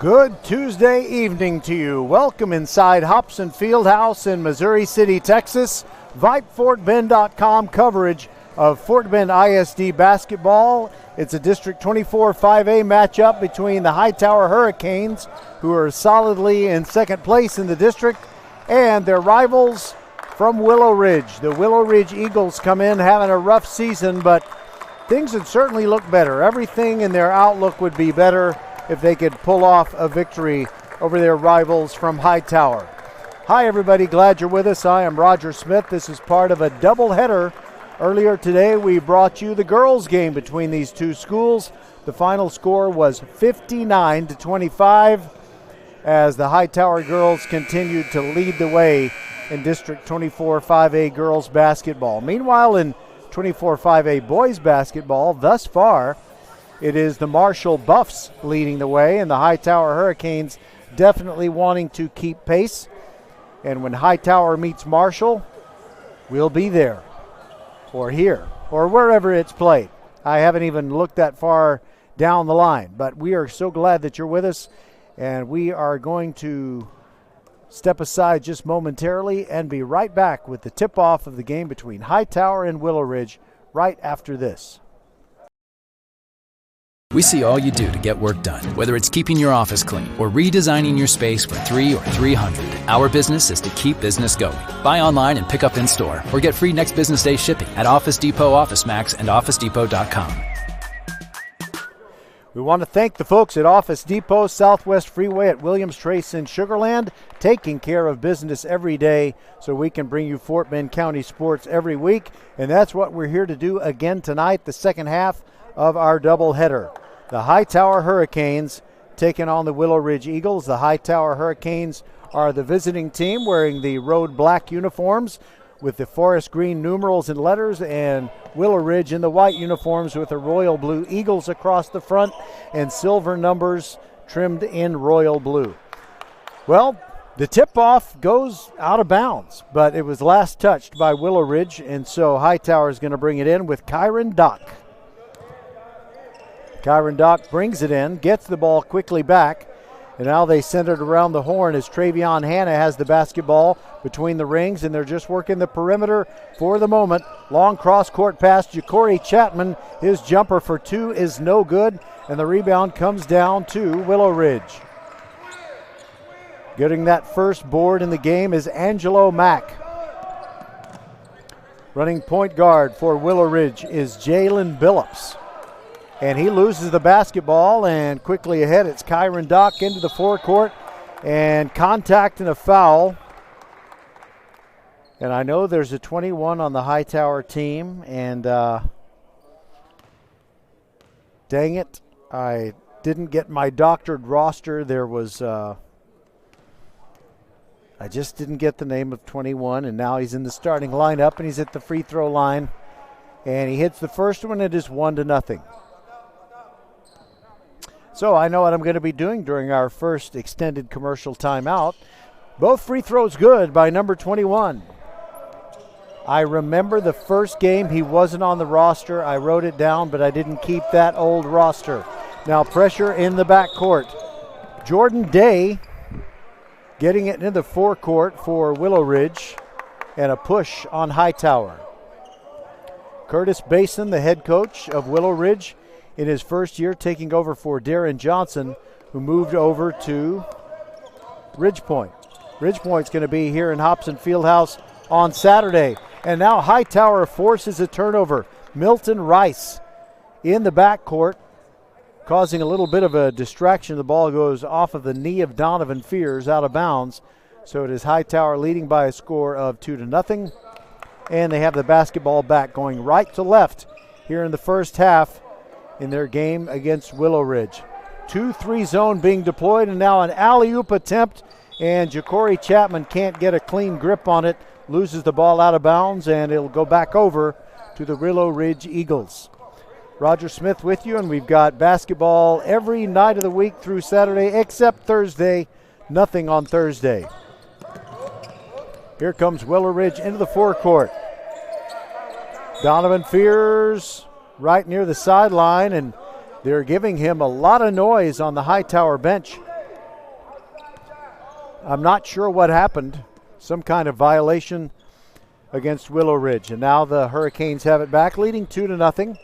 Good Tuesday evening to you. Welcome inside Hobson Fieldhouse in Missouri City, Texas. VypeFortBend.com coverage of Fort Bend ISD basketball. It's a District 24 5A matchup between the Hightower Hurricanes, who are solidly in second place in the district, and their rivals from Willow Ridge. The Willow Ridge Eagles come in having a rough season, but things would certainly look better. Everything in their outlook would be better if they could pull off a victory over their rivals from Hightower. Hi everybody, glad you're with us. I am Roger Smith. This is part of a doubleheader. Earlier today we brought you the girls' game between these two schools. The final score was 59-25 as the Hightower girls continued to lead the way in District 24 5A girls basketball. Meanwhile, in 24 5A boys basketball, thus far, it is the Marshall Buffs leading the way, and the Hightower Hurricanes definitely wanting to keep pace. And when Hightower meets Marshall, we'll be there, or here, or wherever it's played. I haven't even looked that far down the line, but we are so glad that you're with us, and we are going to step aside just momentarily and be right back with the tip-off of the game between Hightower and Willow Ridge right after this. We see all you do to get work done, whether it's keeping your office clean or redesigning your space for 3 or 300. Our business is to keep business going. Buy online and pick up in store, or get free next business day shipping at Office Depot, OfficeMax, and OfficeDepot.com. We want to thank the folks at Office Depot, Southwest Freeway at Williams Trace in Sugar Land, taking care of business every day so we can bring you Fort Bend County sports every week. And that's what we're here to do again tonight, the second half of our doubleheader. The Hightower Hurricanes taking on the Willow Ridge Eagles. The Hightower Hurricanes are the visiting team wearing the road black uniforms with the forest green numerals and letters, and Willow Ridge in the white uniforms with the royal blue eagles across the front and silver numbers trimmed in royal blue. Well, the tip-off goes out of bounds, but it was last touched by Willow Ridge, and so Hightower is going to bring it in with Kyron Dock. Kyron Dock brings it in, gets the ball quickly back, and now they send it around the horn as Travion Hanna has the basketball between the rings, and they're just working the perimeter for the moment. Long cross-court pass, Ja'Cory Chapman. His jumper for two is no good, and the rebound comes down to Willow Ridge. Getting that first board in the game is Angelo Mack. Running point guard for Willow Ridge is Jalen Billups. And he loses the basketball, and quickly ahead it's Kyron Dock into the forecourt, and contact and a foul. And I know there's a 21 on the Hightower team, and dang it, I didn't get my doctored roster. There was, I just didn't get the name of 21, and now he's in the starting lineup, and he's at the free throw line, and he hits the first one. It is 1-0. So I know what I'm going to be doing during our first extended commercial timeout. Both free throws good by number 21. I remember the first game he wasn't on the roster. I wrote it down, but I didn't keep that old roster. Now pressure in the backcourt. Jordan Day getting it into the forecourt for Willow Ridge, and a push on Hightower. Curtis Basin, the head coach of Willow Ridge, in his first year, taking over for Darren Johnson, who moved over to Ridgepoint. Ridgepoint's going to be here in Hobson Fieldhouse on Saturday. And now Hightower forces a turnover. Milton Rice in the backcourt, causing a little bit of a distraction. The ball goes off of the knee of Donovan Fears, out of bounds. So it is Hightower leading by a score of 2-0. And they have the basketball back, going right to left here in the first half in their game against Willow Ridge. 2-3 zone being deployed, and now an alley-oop attempt, and Ja'Cory Chapman can't get a clean grip on it, loses the ball out of bounds, and it'll go back over to the Willow Ridge Eagles. Roger Smith with you, and we've got basketball every night of the week through Saturday except Thursday. Nothing on Thursday. Here comes Willow Ridge into the forecourt. Donovan Fears right near the sideline, and they're giving him a lot of noise on the Hightower bench. I'm not sure what happened. Some kind of violation against Willow Ridge. And now the Hurricanes have it back, leading 2-0.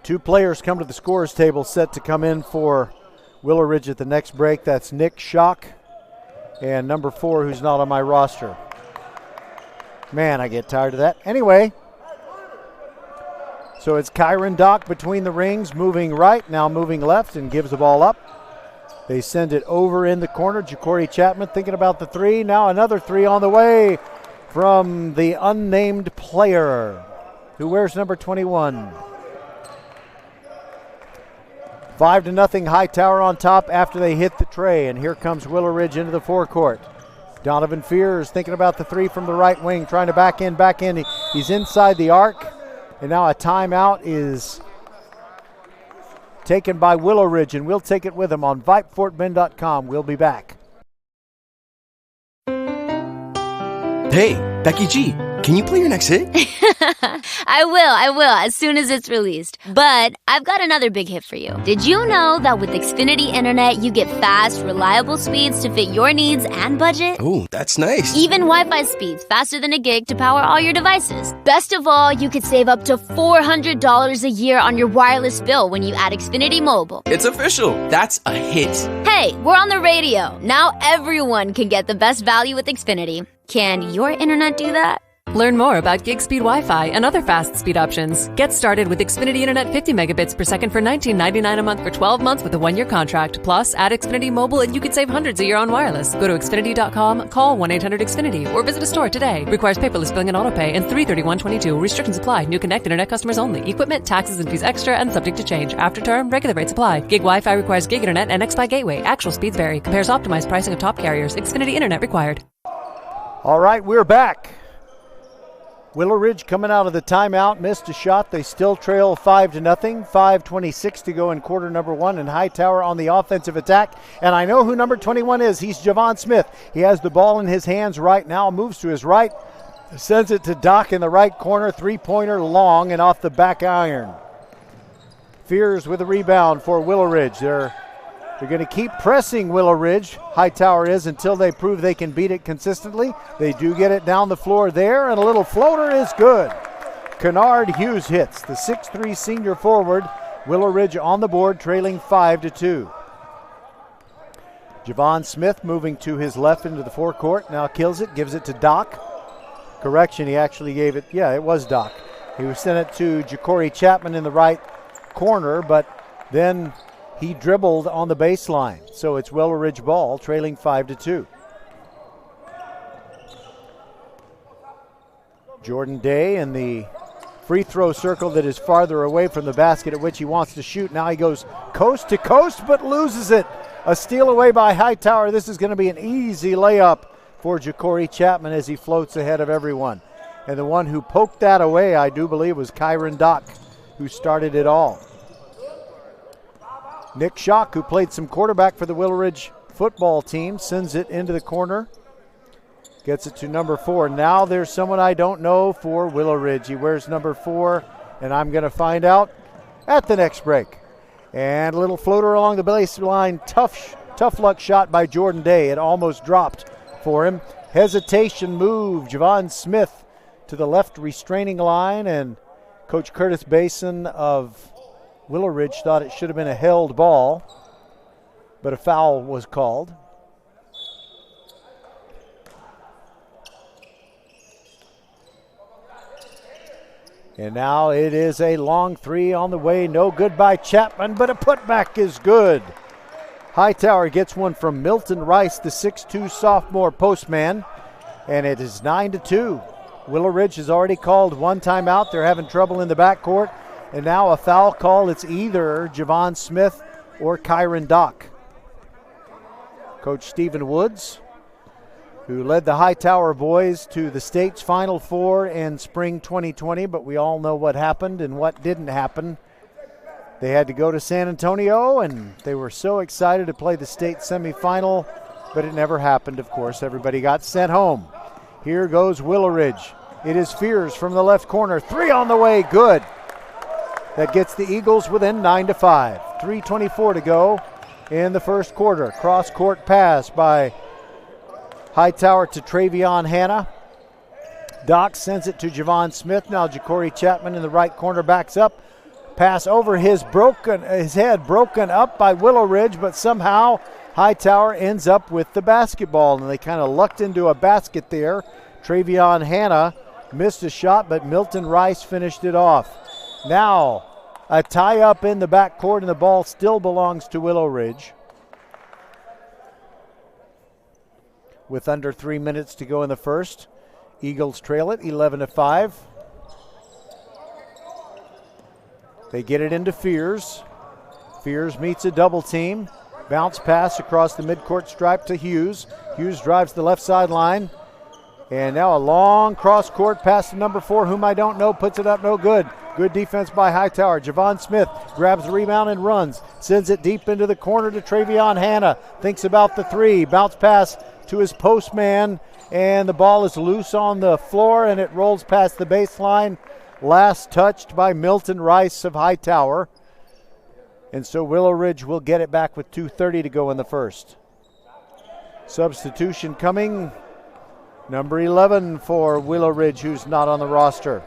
Two players come to the scorer's table set to come in for Willow Ridge at the next break. That's Nick Schock and number 4, who's not on my roster. Man, I get tired of that. Anyway, so it's Kyron Dock between the rings, moving right, now moving left, and gives the ball up. They send it over in the corner. Ja'Cory Chapman thinking about the three. Now another three on the way from the unnamed player who wears number 21. 5-0 Hightower on top after they hit the tray. And here comes Willow Ridge into the forecourt. Donovan Fears thinking about the three from the right wing, trying to back in. He's inside the arc. And now a timeout is taken by Willow Ridge, and we'll take it with him on VypeFortBend.com. We'll be back. Hey, Becky G, can you play your next hit? I will, as soon as it's released. But I've got another big hit for you. Did you know that with Xfinity Internet, you get fast, reliable speeds to fit your needs and budget? Oh, that's nice. Even Wi-Fi speeds faster than a gig to power all your devices. Best of all, you could save up to $400 a year on your wireless bill when you add Xfinity Mobile. It's official. That's a hit. Hey, we're on the radio. Now everyone can get the best value with Xfinity. Can your internet do that? Learn more about gig speed Wi-Fi and other fast speed options. Get started with Xfinity Internet 50 megabits per second for $19.99 a month for 12 months with a 1-year contract. Plus, add Xfinity Mobile and you could save hundreds a year on wireless. Go to Xfinity.com, call 1-800-XFINITY, or visit a store today. Requires paperless billing and autopay and 331.22. Restrictions apply. New Connect Internet customers only. Equipment, taxes, and fees extra and subject to change. After term, regular rates apply. Gig Wi-Fi requires gig Internet and XFi Gateway. Actual speeds vary. Compares optimized pricing of top carriers. Xfinity Internet required. All right, we're back. Willow Ridge coming out of the timeout, missed a shot. They still trail 5-0. 5:26 to go in quarter number 1, and Hightower on the offensive attack. And I know who number 21 is. He's Javon Smith. He has the ball in his hands right now, moves to his right, sends it to Doc in the right corner, three-pointer long and off the back iron. Fears with a rebound for Willow Ridge. They're going to keep pressing Willow Ridge, Hightower is, until they prove they can beat it consistently. They do get it down the floor there, and a little floater is good. Kennard Hughes hits, the 6'3 senior forward. Willow Ridge on the board, trailing 5-2. Javon Smith moving to his left into the forecourt, now kills it, gives it to Doc. Correction, he actually gave it, it was Doc. He sent it to Ja'Cory Chapman in the right corner, but then he dribbled on the baseline. So it's Willow Ridge ball, trailing 5-2. Jordan Day in the free throw circle that is farther away from the basket at which he wants to shoot. Now he goes coast to coast but loses it. A steal away by Hightower. This is going to be an easy layup for Ja'Cory Chapman as he floats ahead of everyone. And the one who poked that away, I do believe, was Kyron Dock, who started it all. Nick Schock, who played some quarterback for the Willow Ridge football team, sends it into the corner. Gets it to number 4. Now there's someone I don't know for Willow Ridge. He wears number 4, and I'm going to find out at the next break. And a little floater along the baseline. Tough luck shot by Jordan Day. It almost dropped for him. Hesitation move. Javon Smith to the left restraining line, and Coach Curtis Basin of Willow Ridge thought it should have been a held ball, but a foul was called. And now it is a long three on the way. No good by Chapman, but a putback is good. Hightower gets one from Milton Rice, the 6'2 sophomore postman, and it is 9-2. Willow Ridge has already called one timeout. They're having trouble in the backcourt. And now a foul call. It's either Javon Smith or Kyron Dock. Coach Stephen Woods, who led the Hightower boys to the state's Final Four in spring 2020, but we all know what happened and what didn't happen. They had to go to San Antonio, and they were so excited to play the state semifinal, but it never happened, of course. Everybody got sent home. Here goes Willow Ridge. It is Fears from the left corner. Three on the way, good. That gets the Eagles within 9-5. 3:24 to go in the first quarter. Cross-court pass by Hightower to Travion Hanna. Doc sends it to Javon Smith. Now Ja'Cory Chapman in the right corner backs up. Pass over his head, broken up by Willow Ridge, but somehow Hightower ends up with the basketball, and they kind of lucked into a basket there. Travion Hanna missed a shot, but Milton Rice finished it off. Now a tie-up in the backcourt, and the ball still belongs to Willow Ridge. With under 3 minutes to go in the first, Eagles trail it 11-5. They get it into Fears. Fears meets a double team. Bounce pass across the midcourt stripe to Hughes. Hughes drives the left sideline. And now a long cross-court pass to number 4, whom I don't know, puts it up, no good. Good defense by Hightower. Javon Smith grabs the rebound and runs. Sends it deep into the corner to Travion Hanna. Thinks about the three. Bounce pass to his post man. And the ball is loose on the floor, and it rolls past the baseline. Last touched by Milton Rice of Hightower. And so Willow Ridge will get it back with 2:30 to go in the first. Substitution coming. Number 11 for Willow Ridge, who's not on the roster.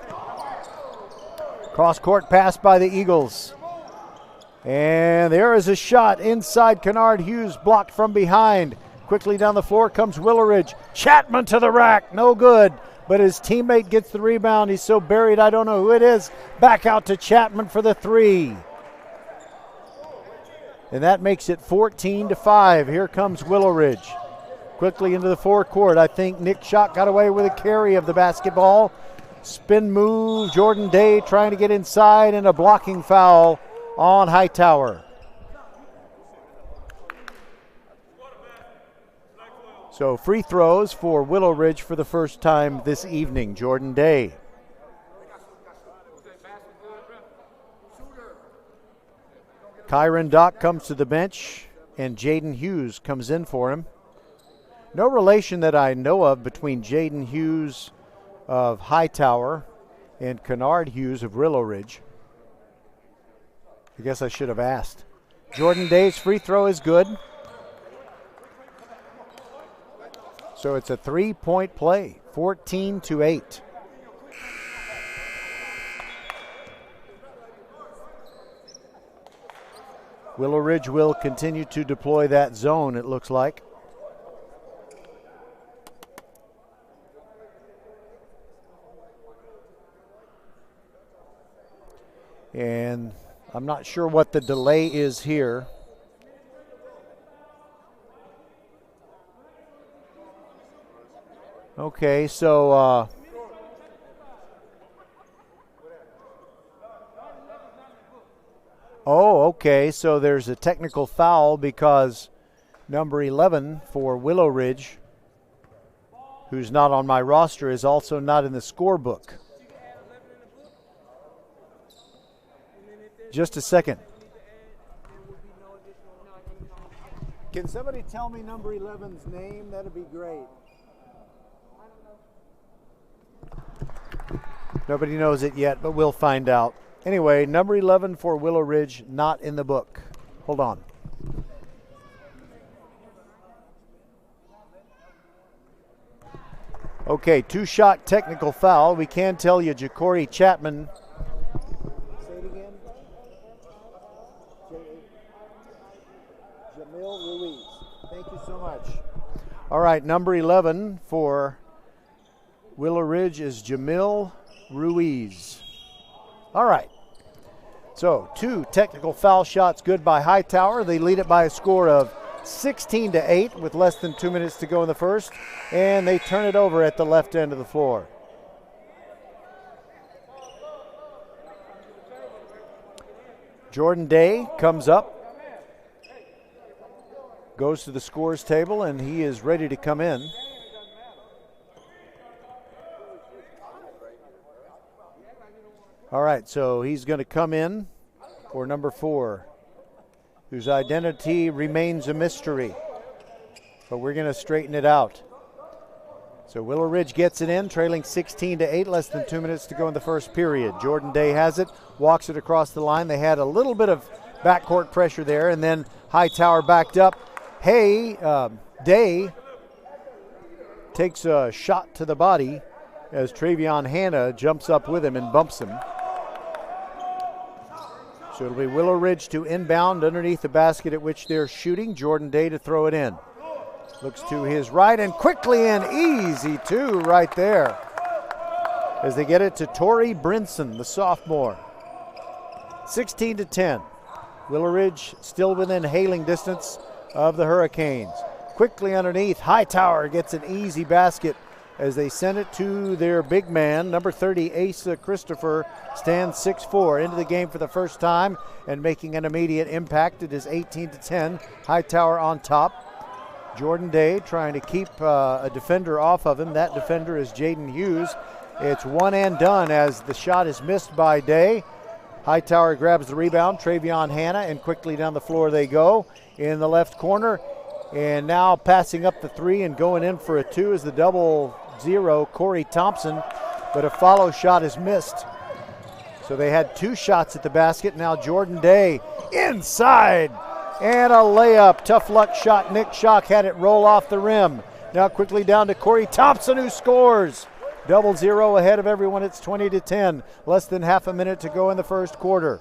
Cross-court pass by the Eagles. And there is a shot inside Kennard Hughes, blocked from behind. Quickly down the floor comes Willow Ridge. Chapman to the rack, no good. But his teammate gets the rebound. He's so buried, I don't know who it is. Back out to Chapman for the three. And that makes it 14-5. Here comes Willow Ridge. Quickly into the forecourt. I think Nick Schock got away with a carry of the basketball. Spin move, Jordan Day trying to get inside, and a blocking foul on Hightower. So free throws for Willow Ridge for the first time this evening. Jordan Day. Kyron Dock comes to the bench, and Jaden Hughes comes in for him. No relation that I know of between Jaden Hughes of Hightower and Kennard Hughes of Willow Ridge. I guess I should have asked. Jordan Day's free throw is good. So it's a 3-point play, 14-8. Willow Ridge will continue to deploy that zone, it looks like. And I'm not sure what the delay is here. Okay, so okay, so there's a technical foul because number 11 for Willow Ridge, who's not on my roster, is also not in the scorebook. Just a second. Can somebody tell me number 11's name? That'd be great. Nobody knows it yet, but we'll find out. Anyway, number 11 for Willow Ridge, not in the book. Hold on. Okay, two-shot technical foul. We can tell you Ja'Cory Chapman. Say it again. Jamil Ruiz. Thank you so much. All right, number 11 for Willow Ridge is Jamil Ruiz. All right. So, two technical foul shots good by Hightower. They lead it by a score of 16-8 with less than 2 minutes to go in the first, and they turn it over at the left end of the floor. Jordan Day comes up, goes to the scores table, and he is ready to come in. All right, so he's going to come in for number 4, whose identity remains a mystery, but we're going to straighten it out. So Willow Ridge gets it in, trailing 16-8, less than 2 minutes to go in the first period. Jordan Day has it, walks it across the line. They had a little bit of backcourt pressure there, and then Hightower backed up. Day takes a shot to the body as Travion Hanna jumps up with him and bumps him. So it'll be Willow Ridge to inbound underneath the basket at which they're shooting. Jordan Day to throw it in. Looks to his right and quickly in. Easy two right there as they get it to Torrey Brinson, the sophomore. 16-10. Willow Ridge still within hailing distance of the Hurricanes. Quickly underneath, Hightower gets an easy basket as they send it to their big man. Number 30, Asa Christopher, stands 6'4", into the game for the first time and making an immediate impact. It is 18-10. Hightower on top. Jordan Day trying to keep a defender off of him. That defender is Jaden Hughes. It's one and done as the shot is missed by Day. Hightower grabs the rebound. Travion Hanna, and quickly down the floor they go in the left corner. And now passing up the three and going in for a two is the 0-0, Corey Thompson. But a follow shot is missed. So they had two shots at the basket. Now Jordan Day inside. And a layup. Tough luck shot. Nick Schock had it roll off the rim. Now quickly down to Corey Thompson, who scores. 0-0 ahead of everyone. It's 20-10. Less than half a minute to go in the first quarter.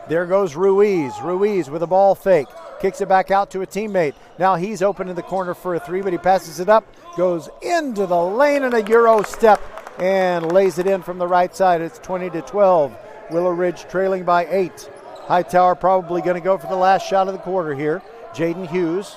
There goes Ruiz. Ruiz with a ball fake. Kicks it back out to a teammate. Now he's open in the corner for a three, but he passes it up. Goes into the lane and a Euro step and lays it in from the right side. It's 20-12. Willow Ridge trailing by 8. Hightower probably going to go for the last shot of the quarter here. Jaden Hughes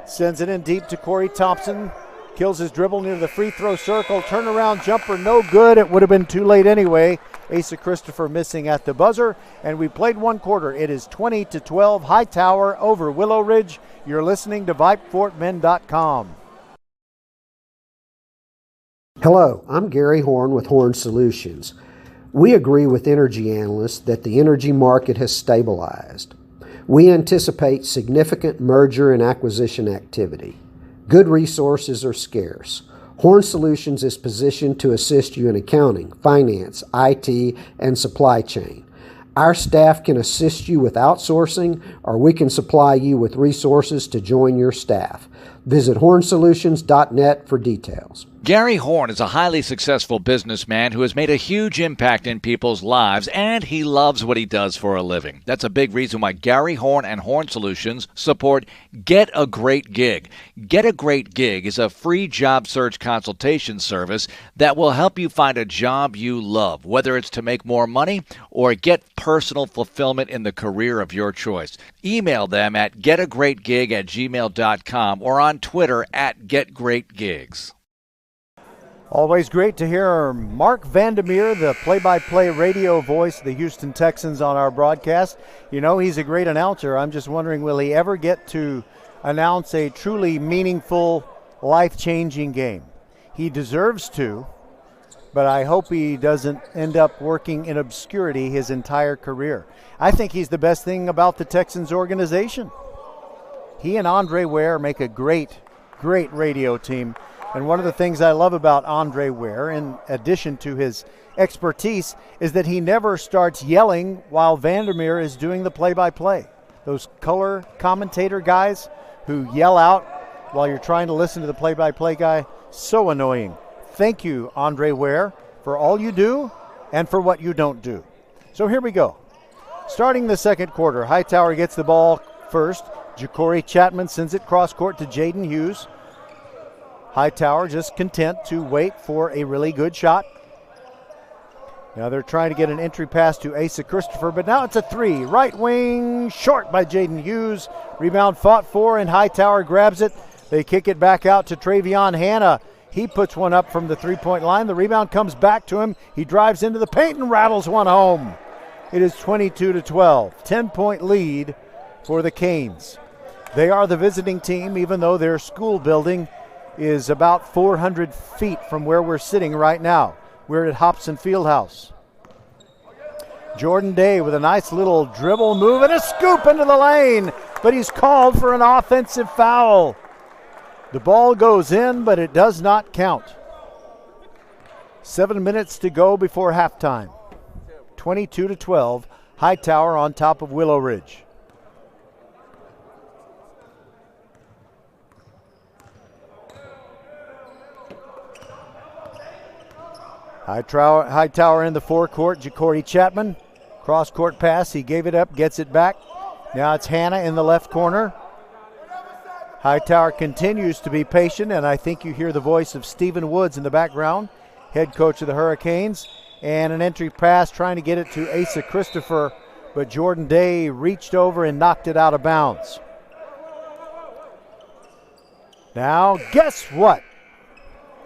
sends it in deep to Corey Thompson. Kills his dribble near the free throw circle. Turnaround jumper, no good. It would have been too late anyway. Asa Christopher missing at the buzzer. And we played one quarter. It is 20-12. Hightower over Willow Ridge. You're listening to VypeFortBend.com. Hello, I'm Gary Horn with Horn Solutions. We agree with energy analysts that the energy market has stabilized. We anticipate significant merger and acquisition activity. Good resources are scarce. Horn Solutions is positioned to assist you in accounting, finance, IT, and supply chain. Our staff can assist you with outsourcing, or we can supply you with resources to join your staff. Visit hornsolutions.net for details. Gary Horn is a highly successful businessman who has made a huge impact in people's lives, and he loves what he does for a living. That's a big reason why Gary Horn and Horn Solutions support Get a Great Gig. Get a Great Gig is a free job search consultation service that will help you find a job you love, whether it's to make more money or get personal fulfillment in the career of your choice. Email them at getagreatgig@gmail.com or on Twitter at getgreatgigs. Always great to hear Mark Vandermeer, the play-by-play radio voice of the Houston Texans, on our broadcast. You know, he's a great announcer. I'm just wondering, will he ever get to announce a truly meaningful, life-changing game? He deserves to, but I hope he doesn't end up working in obscurity his entire career. I think he's the best thing about the Texans organization. He and Andre Ware make a great, great radio team. And one of the things I love about Andre Ware, in addition to his expertise, is that he never starts yelling while Vandermeer is doing the play-by-play. Those color commentator guys who yell out while you're trying to listen to the play-by-play guy, so annoying. Thank you, Andre Ware, for all you do and for what you don't do. So here we go. Starting the second quarter, Hightower gets the ball first. Ja'Cory Chapman sends it cross-court to Jaden Hughes. Hightower just content to wait for a really good shot. Now they're trying to get an entry pass to Asa Christopher, but now it's a three. Right wing, short by Jaden Hughes. Rebound fought for, and Hightower grabs it. They kick it back out to Travion Hanna. He puts one up from the three-point line. The rebound comes back to him. He drives into the paint and rattles one home. It is 22-12. 10-point lead for the Canes. They are the visiting team, even though their school building is about 400 feet from where we're sitting right now. We're at Hobson Fieldhouse. Jordan Day with a nice little dribble move and a scoop into the lane, but he's called for an offensive foul. The ball goes in, but it does not count. 7 minutes to go before halftime. 22-12. Hightower on top of Willow Ridge. Hightower in the forecourt. Ja'Cory Chapman. Cross-court pass. He gave it up, gets it back. Now it's Hannah in the left corner. Hightower continues to be patient, and I think you hear the voice of Stephen Woods in the background, head coach of the Hurricanes. And an entry pass trying to get it to Asa Christopher, but Jordan Day reached over and knocked it out of bounds. Now, guess what?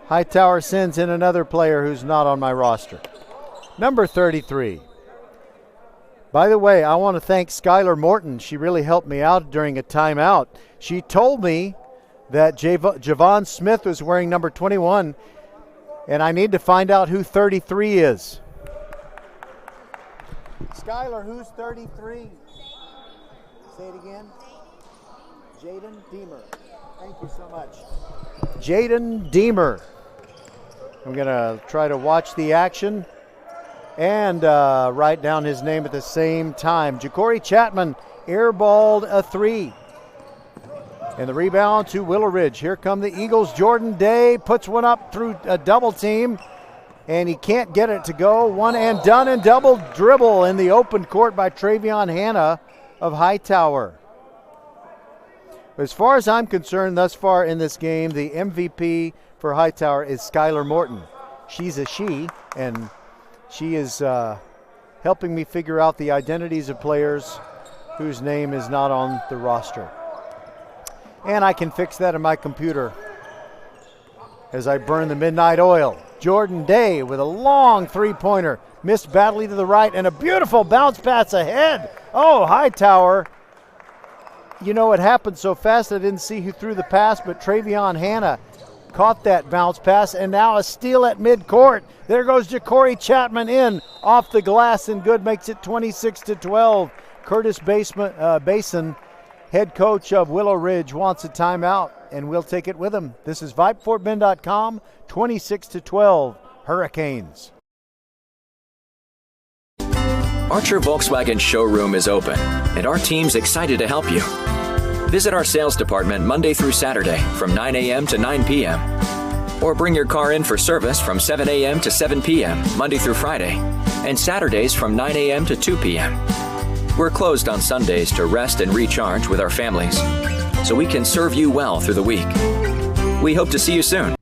Hightower sends in another player who's not on my roster. Number 33. By the way, I want to thank Skylar Morton. She really helped me out during a timeout. She told me that Javon Smith was wearing number 21, and I need to find out who 33 is. Skylar, who's 33? Say it again. Jaden Deemer. Thank you so much. Jaden Deemer. I'm going to try to watch the action and write down his name at the same time. Ja'Cory Chapman airballed a 3. And the rebound to Willow Ridge. Here come the Eagles. Jordan Day puts one up through a double team, and he can't get it to go. One and done, and double dribble in the open court by Travion Hannah of Hightower. As far as I'm concerned, thus far in this game, the MVP for Hightower is Skylar Morton. She's a she, and she is helping me figure out the identities of players whose name is not on the roster. And I can fix that in my computer as I burn the midnight oil. Jordan Day with a long three-pointer. Missed badly to the right, and a beautiful bounce pass ahead. Oh, Hightower. You know, it happened so fast I didn't see who threw the pass, but Travion Hannah caught that bounce pass, and now a steal at midcourt. There goes Ja'Cory Chapman in off the glass, and good, makes it 26-12. Curtis Basin, head coach of Willow Ridge, wants a timeout, and we'll take it with him. This is VypeFortBend.com, 26-12, Hurricanes. Archer Volkswagen showroom is open, and our team's excited to help you. Visit our sales department Monday through Saturday from 9 a.m. to 9 p.m. Or bring your car in for service from 7 a.m. to 7 p.m. Monday through Friday, and Saturdays from 9 a.m. to 2 p.m. We're closed on Sundays to rest and recharge with our families, so we can serve you well through the week. We hope to see you soon.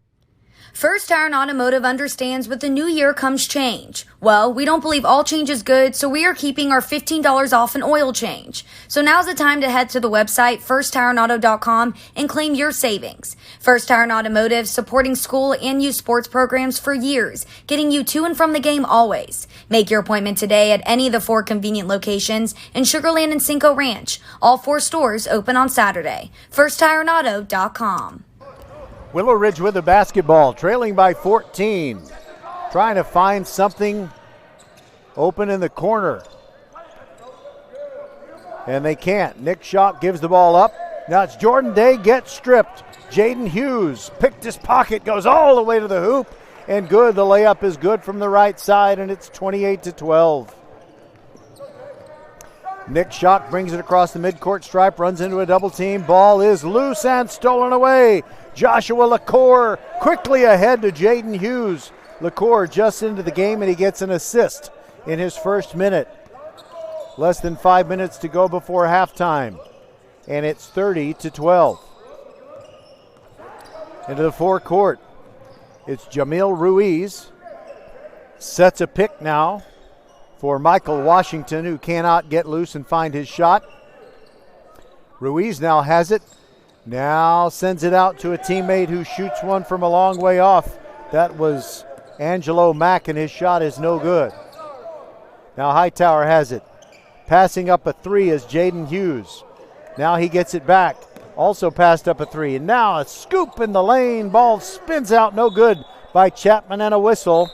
First Tire and Automotive understands with the new year comes change. Well, we don't believe all change is good, so we are keeping our $15 off an oil change. So now's the time to head to the website firsttireandauto.com and claim your savings. First Tire and Automotive, supporting school and youth sports programs for years, getting you to and from the game always. Make your appointment today at any of the 4 convenient locations in Sugar Land and Cinco Ranch. All 4 stores open on Saturday. firsttireandauto.com. Willow Ridge with the basketball, trailing by 14. Trying to find something open in the corner. And they can't. Nick Schock gives the ball up. Now it's Jordan Day gets stripped. Jaden Hughes picked his pocket, goes all the way to the hoop. And good, the layup is good from the right side, and it's 28-12. Nick Schock brings it across the midcourt stripe, runs into a double team. Ball is loose and stolen away. Joshua LaCour quickly ahead to Jaden Hughes. LaCour just into the game, and he gets an assist in his first minute. Less than 5 minutes to go before halftime, and it's 30-12. Into the forecourt, it's Jamil Ruiz. Sets a pick now for Michael Washington, who cannot get loose and find his shot. Ruiz now has it. Now sends it out to a teammate who shoots one from a long way off. That was Angelo Mack, and his shot is no good. Now Hightower has it. Passing up a 3 is Jaden Hughes. Now he gets it back. Also passed up a 3. And now a scoop in the lane. Ball spins out, no good by Chapman, and a whistle.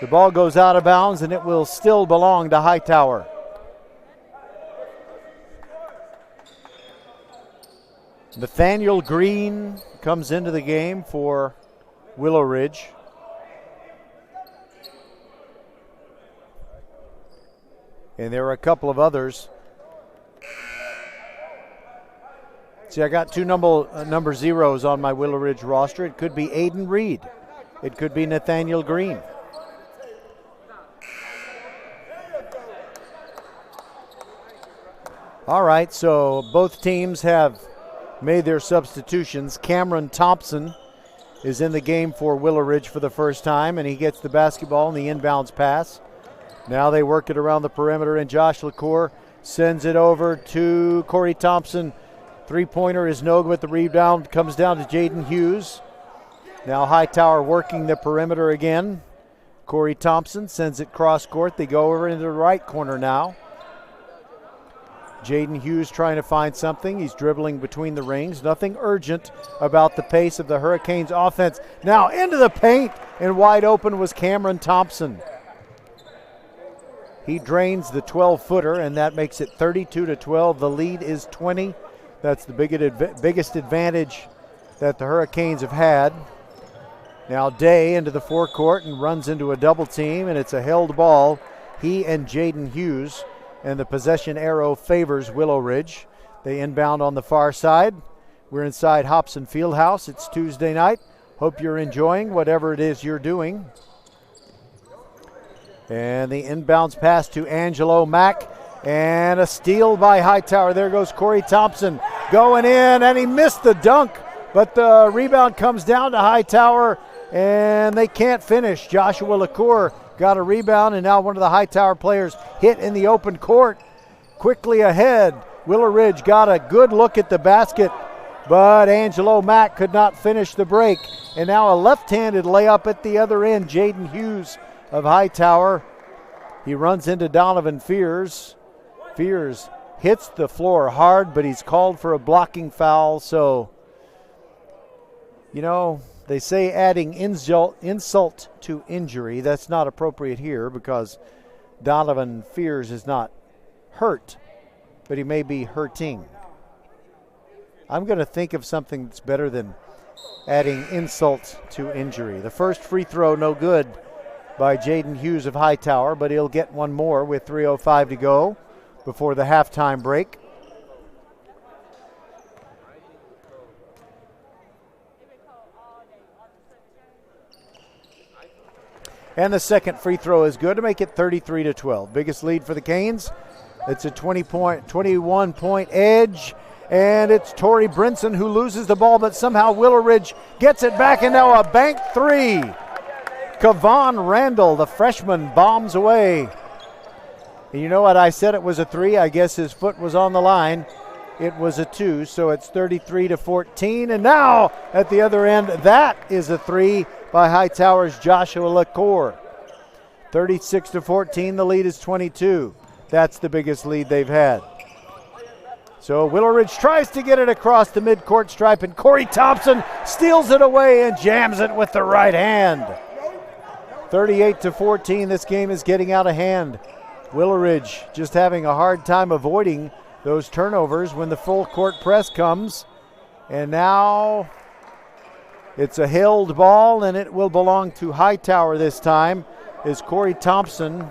The ball goes out of bounds, and it will still belong to Hightower. Nathaniel Green comes into the game for Willow Ridge. And there are a couple of others. See, I got two number zeros on my Willow Ridge roster. It could be Aiden Reed. It could be Nathaniel Green. All right, so both teams have made their substitutions. Cameron Thompson is in the game for Willow Ridge for the first time, and he gets the basketball in the inbounds pass. Now they work it around the perimeter, and Josh LaCour sends it over to Corey Thompson. Three-pointer is no good. The rebound comes down to Jaden Hughes. Now Hightower working the perimeter again. Corey Thompson sends it cross court. They go over into the right corner now. Jaden Hughes trying to find something. He's dribbling between the rings. Nothing urgent about the pace of the Hurricanes offense. Now into the paint, and wide open was Cameron Thompson. He drains the 12-footer, and that makes it 32-12. The lead is 20. That's the biggest advantage that the Hurricanes have had. Now Day into the forecourt and runs into a double team, and it's a held ball. He and Jaden Hughes, and the possession arrow favors Willow Ridge. They inbound on the far side. We're inside Hobson Fieldhouse. It's Tuesday night. Hope you're enjoying whatever it is you're doing. And the inbounds pass to Angelo Mack. And a steal by Hightower. There goes Corey Thompson going in, and he missed the dunk. But the rebound comes down to Hightower, and they can't finish. Joshua LaCour got a rebound, and now one of the Hightower players hit in the open court. Quickly ahead, Willow Ridge got a good look at the basket, but Angelo Mack could not finish the break. And now a left-handed layup at the other end. Jaden Hughes of Hightower. He runs into Donovan Fears. Fears hits the floor hard, but he's called for a blocking foul. So, you know, they say adding insult to injury. That's not appropriate here because Donovan Fears is not hurt, but he may be hurting. I'm going to think of something that's better than adding insult to injury. The first free throw, no good by Jaden Hughes of Hightower, but he'll get one more with 3:05 to go before the halftime break. And the second free throw is good to make it 33-12. Biggest lead for the Canes. It's a 21-point edge. And it's Torrey Brinson who loses the ball, but somehow Willow Ridge gets it back, and now a bank three. Kevon Randall, the freshman, bombs away. And you know what? I said it was a three. I guess his foot was on the line. It was a two, so it's 33-14. And now at the other end, that is a three by Hightower's Joshua LaCour. 36-14, the lead is 22. That's the biggest lead they've had. So Willow Ridge tries to get it across the midcourt stripe, and Corey Thompson steals it away and jams it with the right hand. 38-14, this game is getting out of hand. Willow Ridge just having a hard time avoiding those turnovers when the full court press comes. And now it's a held ball, and it will belong to Hightower this time as Corey Thompson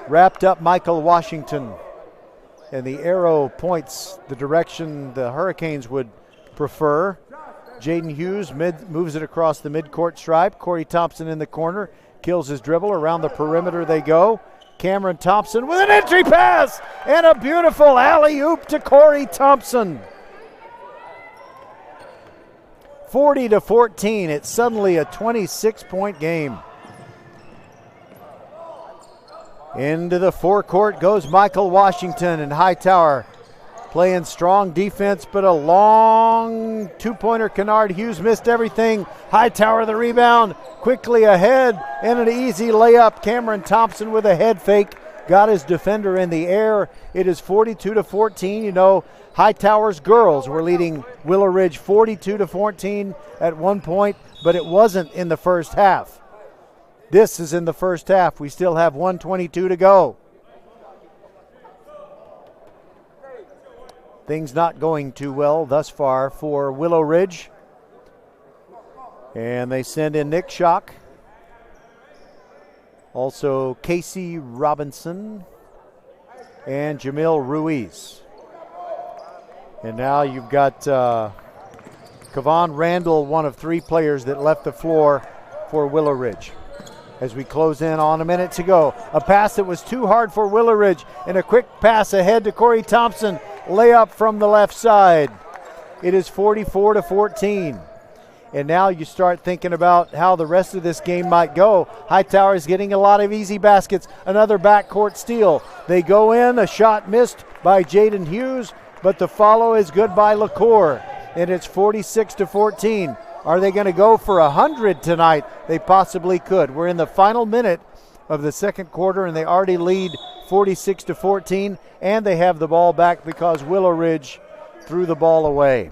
wrapped up Michael Washington. And the arrow points the direction the Hurricanes would prefer. Jaden Hughes moves it across the midcourt stripe. Corey Thompson in the corner, kills his dribble. Around the perimeter they go. Cameron Thompson with an entry pass and a beautiful alley-oop to Corey Thompson. 40-14, it's suddenly a 26-point game. Into the forecourt goes Michael Washington, and Hightower playing strong defense, but a long two-pointer. Kennard Hughes missed everything. Hightower the rebound, quickly ahead, and an easy layup. Cameron Thompson with a head fake, got his defender in the air. It is 42-14. You know, Hightower's girls were leading Willow Ridge 42-14 at one point, but it wasn't in the first half. This is in the first half. We still have 1:22 to go. Things not going too well thus far for Willow Ridge. And they send in Nick Schock. Also Casey Robinson. and Jamil Ruiz. And now you've got Kevon Randall, one of 3 players that left the floor for Willow Ridge. As we close in on a minute to go, a pass that was too hard for Willow Ridge, and a quick pass ahead to Corey Thompson. Layup from the left side. It is 44-14. And now you start thinking about how the rest of this game might go. Hightower is getting a lot of easy baskets. Another backcourt steal. They go in, a shot missed by Jaden Hughes, but the follow is good by LaCour. And it's 46-14. Are they going to go for 100 tonight? They possibly could. We're in the final minute of the second quarter, and they already lead 46-14, and they have the ball back because Willow Ridge threw the ball away.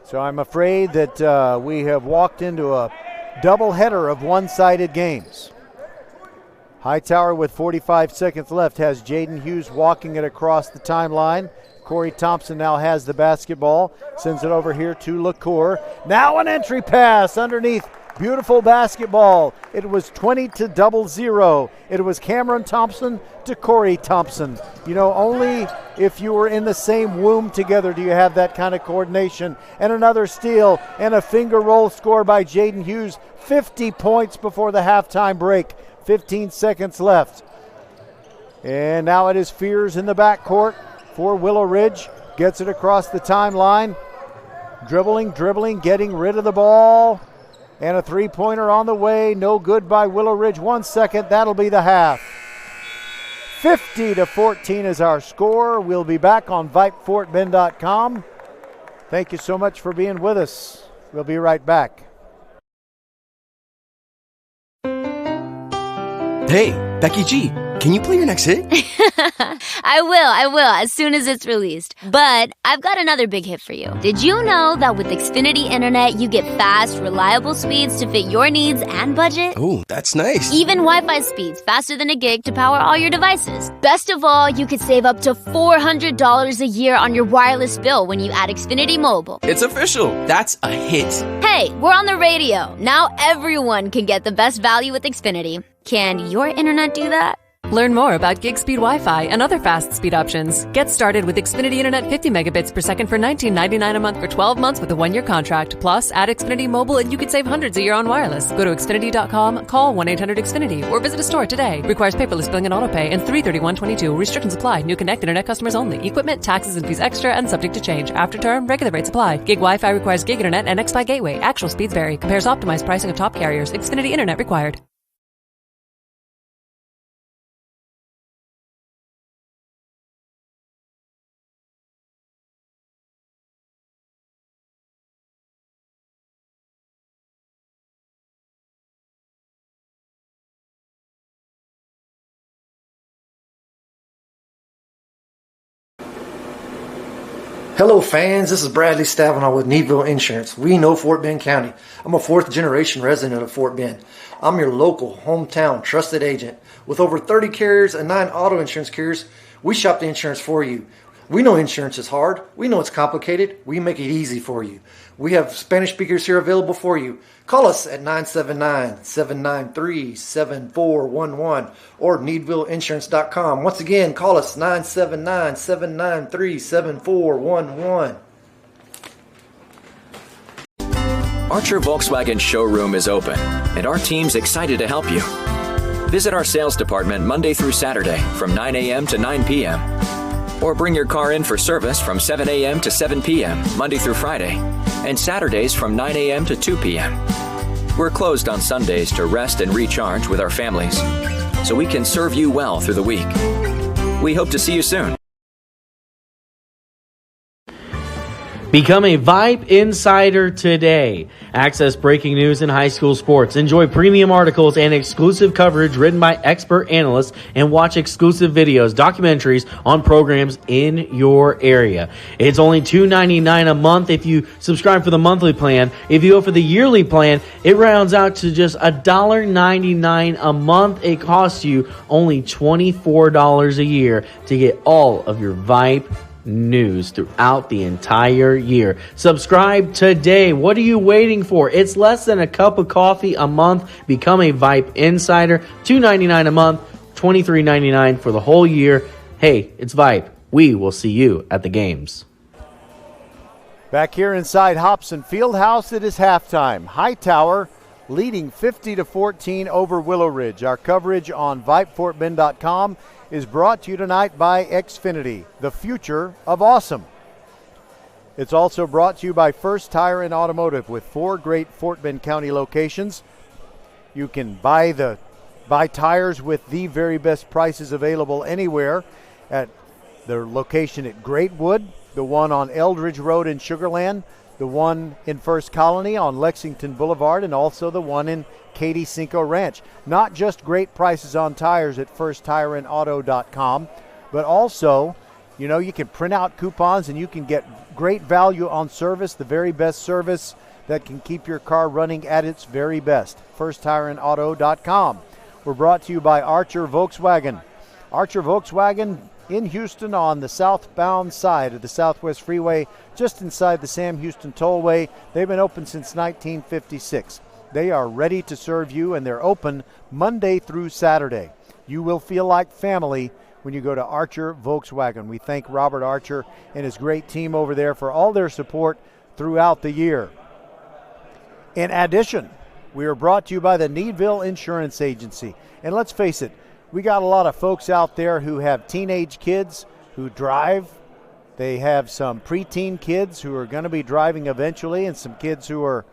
So I'm afraid that we have walked into a doubleheader of one-sided games. Hightower with 45 seconds left has Jaden Hughes walking it across the timeline. Corey Thompson now has the basketball, sends it over here to LaCour. Now an entry pass underneath. Beautiful basketball. It was 20-0. It was Cameron Thompson to Corey Thompson. You know, only if you were in the same womb together do you have that kind of coordination. And another steal and a finger roll score by Jaden Hughes. 50 points before the halftime break. 15 seconds left. And now it is Fears in the backcourt for Willow Ridge. Gets it across the timeline. Dribbling, getting rid of the ball. And a three-pointer on the way. No good by Willow Ridge. 1 second. That'll be the half. 50-14 is our score. We'll be back on VypeFortBend.com. Thank you so much for being with us. We'll be right back. Hey, Becky G, can you play your next hit? I will, as soon as it's released. But I've got another big hit for you. Did you know that with Xfinity Internet, you get fast, reliable speeds to fit your needs and budget? Oh, that's nice. Even Wi-Fi speeds faster than a gig to power all your devices. Best of all, you could save up to $400 a year on your wireless bill when you add Xfinity Mobile. It's official. That's a hit. Hey, we're on the radio. Now everyone can get the best value with Xfinity. Can your internet do that? Learn more about gig speed Wi-Fi and other fast speed options. Get started with Xfinity Internet 50 megabits per second for $19.99 a month for 12 months with a 1-year contract. Plus, add Xfinity Mobile and you could save hundreds a year on wireless. Go to Xfinity.com, call 1-800-XFINITY, or visit a store today. Requires paperless billing and autopay and 331.22. Restrictions apply. New Connect Internet customers only. Equipment, taxes, and fees extra and subject to change. After term, regular rates apply. Gig Wi-Fi requires gig Internet and XFi Gateway. Actual speeds vary. Compares optimized pricing of top carriers. Xfinity Internet required. Hello fans, this is Bradley Stavanaugh with Needville Insurance. We know Fort Bend County. I'm a 4th generation resident of Fort Bend. I'm your local, hometown, trusted agent. With over 30 carriers and 9 auto insurance carriers, we shop the insurance for you. We know insurance is hard. We know it's complicated. We make it easy for you. We have Spanish speakers here available for you. Call us at 979-793-7411 or NeedvilleInsurance.com. Once again, call us 979-793-7411. Archer Volkswagen showroom is open, and our team's excited to help you. Visit our sales department Monday through Saturday from 9 a.m. to 9 p.m. Or bring your car in for service from 7 a.m. to 7 p.m. Monday through Friday, and Saturdays from 9 a.m. to 2 p.m. We're closed on Sundays to rest and recharge with our families, so we can serve you well through the week. We hope to see you soon. Become a Vype Insider today. Access breaking news in high school sports. Enjoy premium articles and exclusive coverage written by expert analysts, and watch exclusive videos, documentaries on programs in your area. It's only $2.99 a month if you subscribe for the monthly plan. If you go for the yearly plan, it rounds out to just $1.99 a month. It costs you only $24 a year to get all of your Vype news throughout the entire year. Subscribe today. What are you waiting for? It's less than a cup of coffee a month. Become a Vype Insider. $2.99 a month, $23.99 for the whole year. Hey, it's Vype. We will see you at the games. Back here inside Hobson Fieldhouse, it is halftime. Hightower leading 50-14 over Willow Ridge. Our coverage on VypeFortBend.com is brought to you tonight by Xfinity, the future of awesome. It's also brought to you by First Tire and Automotive with 4 great Fort Bend County locations. You can buy tires with the very best prices available anywhere at their location at Greatwood, the one on Eldridge Road in Sugar Land, the one in First Colony on Lexington Boulevard, and also the one in Katy Cinco Ranch. Not just great prices on tires at firsttireandauto.com, but also, you can print out coupons and you can get great value on service, the very best service that can keep your car running at its very best. firsttireandauto.com. We're brought to you by Archer Volkswagen. Archer Volkswagen in Houston on the southbound side of the Southwest Freeway, just inside the Sam Houston Tollway. They've been open since 1956. They are ready to serve you, and they're open Monday through Saturday. You will feel like family when you go to Archer Volkswagen. We thank Robert Archer and his great team over there for all their support throughout the year. In addition, we are brought to you by the Needville Insurance Agency. And let's face it, we got a lot of folks out there who have teenage kids who drive. They have some preteen kids who are going to be driving eventually, and some kids who are,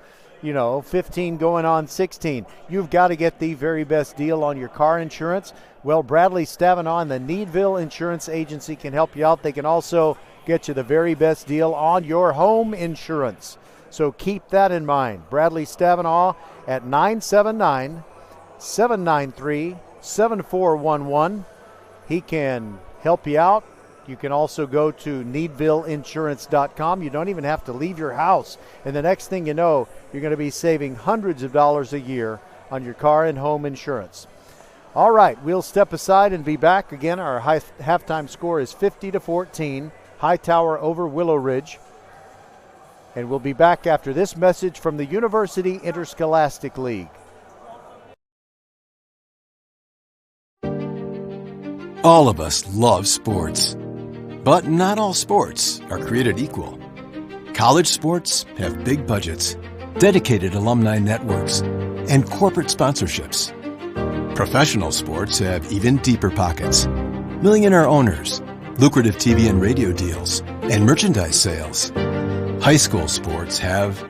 15 going on 16. You've got to get the very best deal on your car insurance. Well, Bradley Stavanaugh and the Needville Insurance Agency can help you out. They can also get you the very best deal on your home insurance. So keep that in mind. Bradley Stavanaugh at 979-793-7411. He can help you out. You can also go to needvilleinsurance.com. You don't even have to leave your house. And the next thing you know, you're going to be saving hundreds of dollars a year on your car and home insurance. All right, we'll step aside and be back. Again, our halftime score is 50-14. Hightower over Willow Ridge. And we'll be back after this message from the University Interscholastic League. All of us love sports, but not all sports are created equal. College sports have big budgets, dedicated alumni networks, and corporate sponsorships. Professional sports have even deeper pockets, millionaire owners, lucrative TV and radio deals, and merchandise sales. High school sports have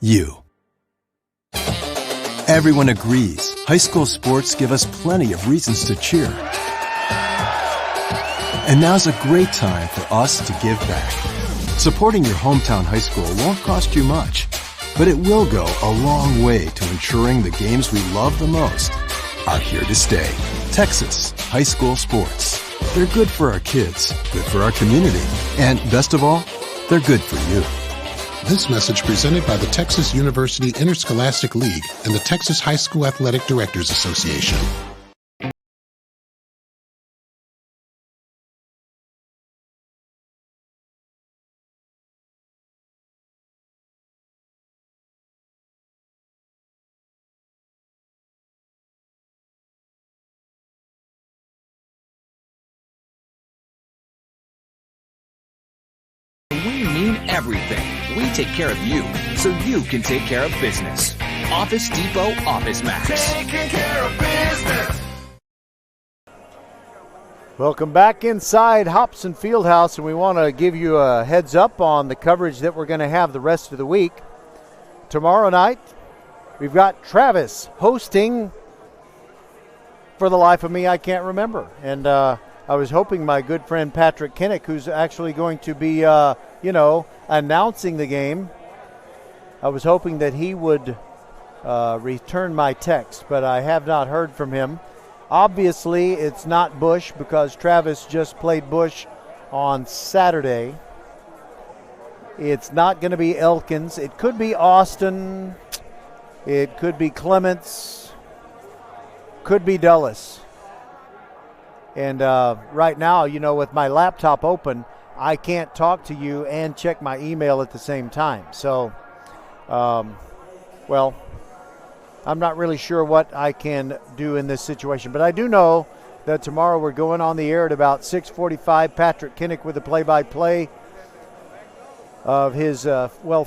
you. Everyone agrees high school sports give us plenty of reasons to cheer. And now's a great time for us to give back. Supporting your hometown high school won't cost you much, but it will go a long way to ensuring the games we love the most are here to stay. Texas high school sports. They're good for our kids, good for our community, and best of all, they're good for you. This message presented by the Texas University Interscholastic League and the Texas High School Athletic Directors Association. We mean everything. We take care of you, so you can take care of business. Office Depot Office Max. Taking care of business. Welcome back inside Hobson Fieldhouse, and we want to give you a heads up on the coverage that we're going to have the rest of the week. Tomorrow night, we've got Travis hosting. For the life of me, I can't remember. And I was hoping my good friend Patrick Kinnick, who's actually going to be, announcing the game, I was hoping that he would return my text, but I have not heard from him. Obviously, it's not Bush because Travis just played Bush on Saturday. It's not going to be Elkins. It could be Austin. It could be Clements. Could be Dulles. And right now, with my laptop open, I can't talk to you and check my email at the same time. So, well, I'm not really sure what I can do in this situation. But I do know that tomorrow we're going on the air at about 6:45. Patrick Kinnick with the play-by-play of his,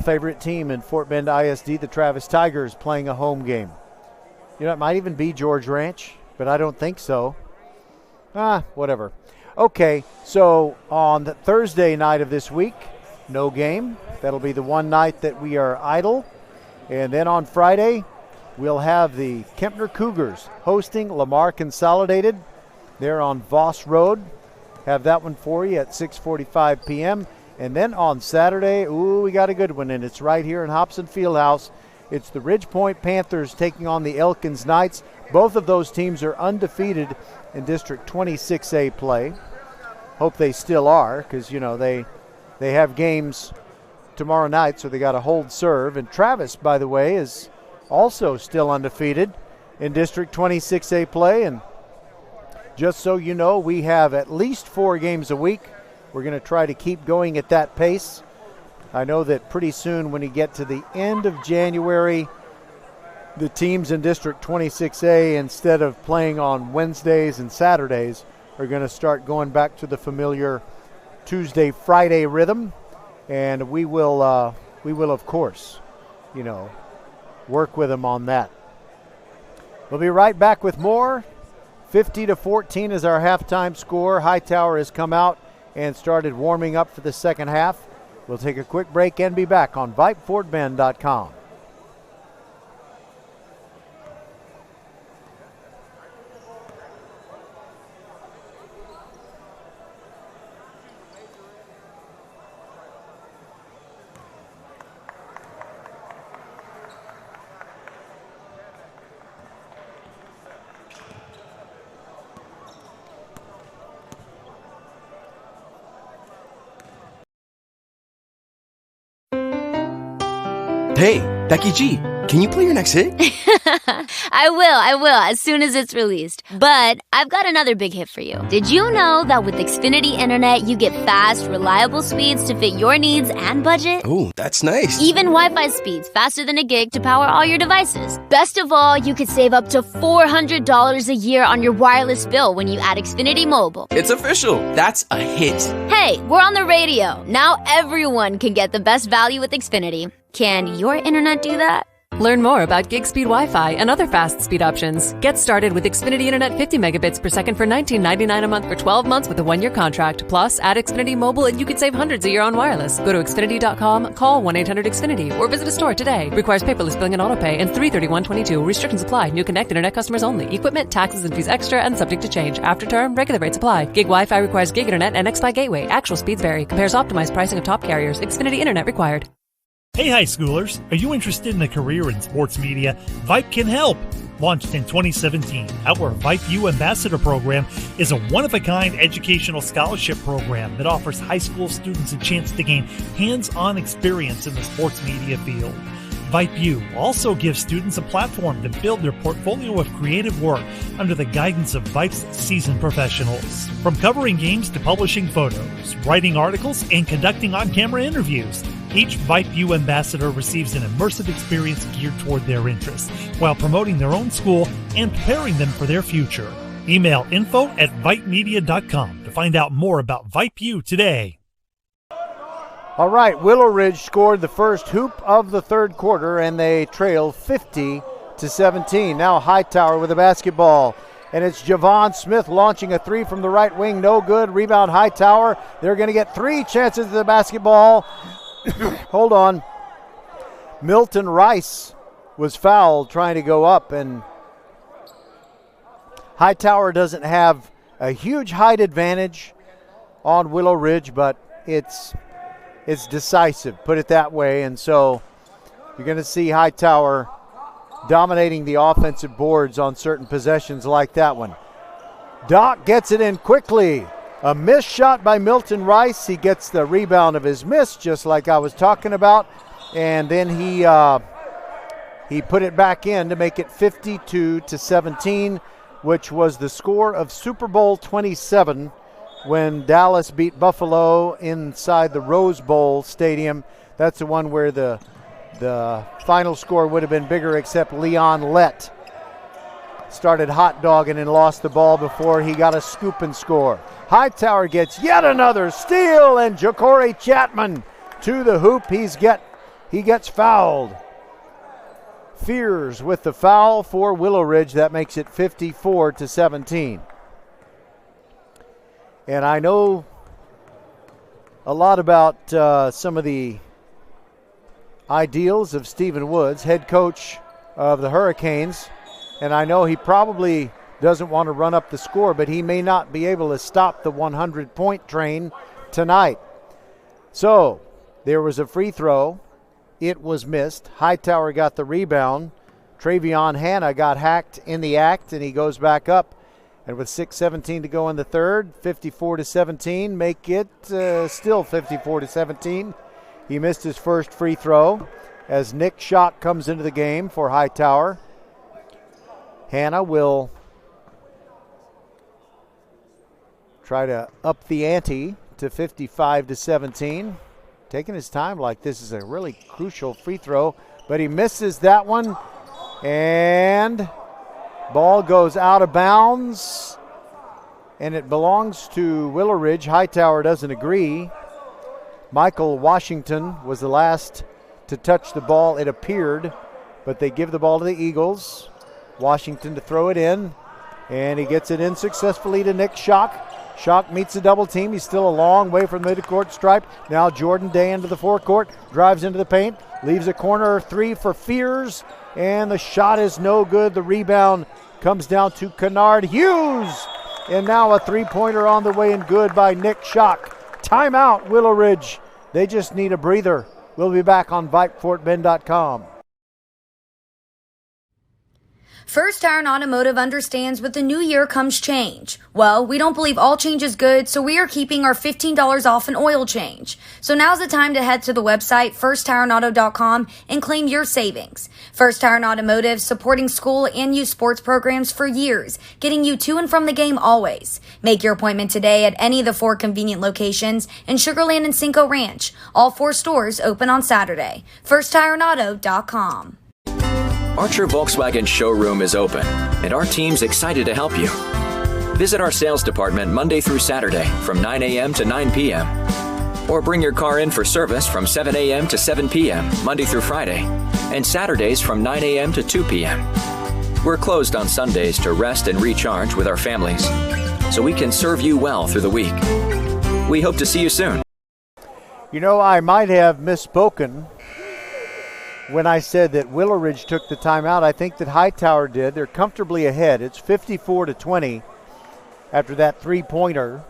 favorite team in Fort Bend ISD, the Travis Tigers, playing a home game. You know, it might even be George Ranch, but I don't think so. Whatever. Okay, so on the Thursday night of this week, no game. That'll be the one night that we are idle. And then on Friday, we'll have the Kempner Cougars hosting Lamar Consolidated. They're on Voss Road. Have that one for you at 6:45 p.m. And then on Saturday, we got a good one, and it's right here in Hobson Fieldhouse. It's the Ridgepoint Panthers taking on the Elkins Knights. Both of those teams are undefeated in District 26A play. Hope they still are, because, you know, they have games tomorrow night, so they got to hold serve. And Travis, by the way, is also still undefeated in District 26A play. And just so you know, we have at least 4 games a week. We're going to try to keep going at that pace. I know that pretty soon when you get to the end of January, the teams in District 26A, instead of playing on Wednesdays and Saturdays, are going to start going back to the familiar Tuesday, Friday rhythm. And we will, of course, you know, work with them on that. We'll be right back with more. 50-14 is our halftime score. Hightower has come out and started warming up for the second half. We'll take a quick break and be back on VypeFortBend.com. Hey, Becky G, can you play your next hit? I will, as soon as it's released. But I've got another big hit for you. Did you know that with Xfinity Internet, you get fast, reliable speeds to fit your needs and budget? Oh, that's nice. Even Wi-Fi speeds faster than a gig to power all your devices. Best of all, you could save up to $400 a year on your wireless bill when you add Xfinity Mobile. It's official. That's a hit. Hey, we're on the radio. Now everyone can get the best value with Xfinity. Can your internet do that? Learn more about gig speed Wi-Fi and other fast speed options. Get started with Xfinity Internet 50 megabits per second for $19.99 a month for 12 months with a 1-year contract. Plus, add Xfinity Mobile and you could save hundreds a year on wireless. Go to Xfinity.com, call 1-800-XFINITY, or visit a store today. Requires paperless billing and autopay and 331.22. Restrictions apply. New Connect Internet customers only. Equipment, taxes, and fees extra and subject to change. After term, regular rates apply. Gig Wi-Fi requires gig Internet and XFi Gateway. Actual speeds vary. Compares optimized pricing of top carriers. Xfinity Internet required. Hey high schoolers, are you interested in a career in sports media? Vype can help. Launched in 2017, our Vype U Ambassador Program is a one-of-a-kind educational scholarship program that offers high school students a chance to gain hands-on experience in the sports media field. Vype U also gives students a platform to build their portfolio of creative work under the guidance of Vype's seasoned professionals. From covering games to publishing photos, writing articles, and conducting on-camera interviews, each Vype U ambassador receives an immersive experience geared toward their interests, while promoting their own school and preparing them for their future. Email info@vypemedia.com to find out more about Vype U today. All right, Willow Ridge scored the first hoop of the third quarter, and they trail 50-17. Now Hightower with the basketball, and it's Javon Smith launching a three from the right wing. No good. Rebound Hightower. They're going to get 3 chances at the basketball. Hold on. Milton Rice was fouled trying to go up, and Hightower doesn't have a huge height advantage on Willow Ridge, but it's decisive, put it that way. And so you're going to see Hightower dominating the offensive boards on certain possessions like that one. Doc gets it in quickly. A missed shot by Milton Rice. He gets the rebound of his miss, just like I was talking about. And then he put it back in to make it 52-17, which was the score of Super Bowl 27 when Dallas beat Buffalo inside the Rose Bowl Stadium. That's the one where the final score would have been bigger, except Leon Lett started hot dogging and lost the ball before he got a scoop and score. Hightower gets yet another steal, and Ja'Cory Chapman to the hoop. He gets fouled. Fears with the foul for Willow Ridge. That makes it 54-17. And I know a lot about some of the ideals of Stephen Woods, head coach of the Hurricanes. And I know he probably doesn't want to run up the score, but he may not be able to stop the 100-point train tonight. So there was a free throw. It was missed. Hightower got the rebound. Travion Hanna got hacked in the act, and he goes back up. And with 6:17 to go in the third, 54-17, make it still 54-17. He missed his first free throw as Nick Schock comes into the game for Hightower. Hanna will try to up the ante to 55-17. Taking his time like this is a really crucial free throw, but he misses that one, and ball goes out of bounds, and it belongs to Willow Ridge. Hightower doesn't agree. Michael Washington was the last to touch the ball, it appeared, but they give the ball to the Eagles. Washington to throw it in, and he gets it in successfully to Nick Schock. Schock meets the double team. He's still a long way from the midcourt stripe. Now Jordan Day into the forecourt, drives into the paint, leaves a corner three for Fears, and the shot is no good. The rebound comes down to Kennard Hughes, and now a three-pointer on the way and good by Nick Schock. Timeout, Willow Ridge. They just need a breather. We'll be back on VypeFortBend.com. First Tire and Automotive understands with the new year comes change. Well, we don't believe all change is good, so we are keeping our $15 off an oil change. So now's the time to head to the website firsttireandauto.com and claim your savings. First Tire and Automotive, supporting school and youth sports programs for years, getting you to and from the game always. Make your appointment today at any of the 4 convenient locations in Sugar Land and Cinco Ranch. All 4 stores open on Saturday. firsttireandauto.com. Archer Volkswagen showroom is open, and our team's excited to help you. Visit our sales department Monday through Saturday from 9 a.m. to 9 p.m. Or bring your car in for service from 7 a.m. to 7 p.m. Monday through Friday, and Saturdays from 9 a.m. to 2 p.m. We're closed on Sundays to rest and recharge with our families, so we can serve you well through the week. We hope to see you soon. You know, I might have misspoken when I said that Willow Ridge took the timeout. I think that Hightower did. They're comfortably ahead. It's 54-20 after that three-pointer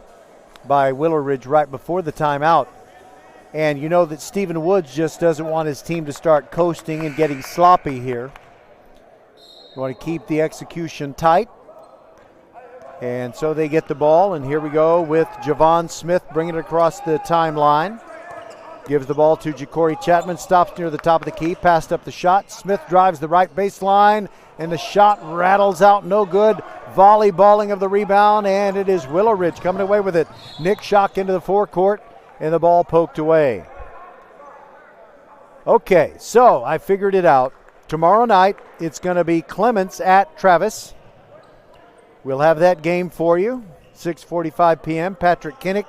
by Willow Ridge right before the timeout. And you know that Stephen Woods just doesn't want his team to start coasting and getting sloppy here. You want to keep the execution tight. And so they get the ball, and here we go with Javon Smith bringing it across the timeline. Gives the ball to Ja'Cory Chapman, stops near the top of the key, passed up the shot. Smith drives the right baseline, and the shot rattles out, no good. Volleyballing of the rebound, and it is Willow Ridge coming away with it. Nick Schock into the forecourt, and the ball poked away. Okay, so I figured it out. Tomorrow night, it's going to be Clements at Travis. We'll have that game for you, 6:45 p.m. Patrick Kinnick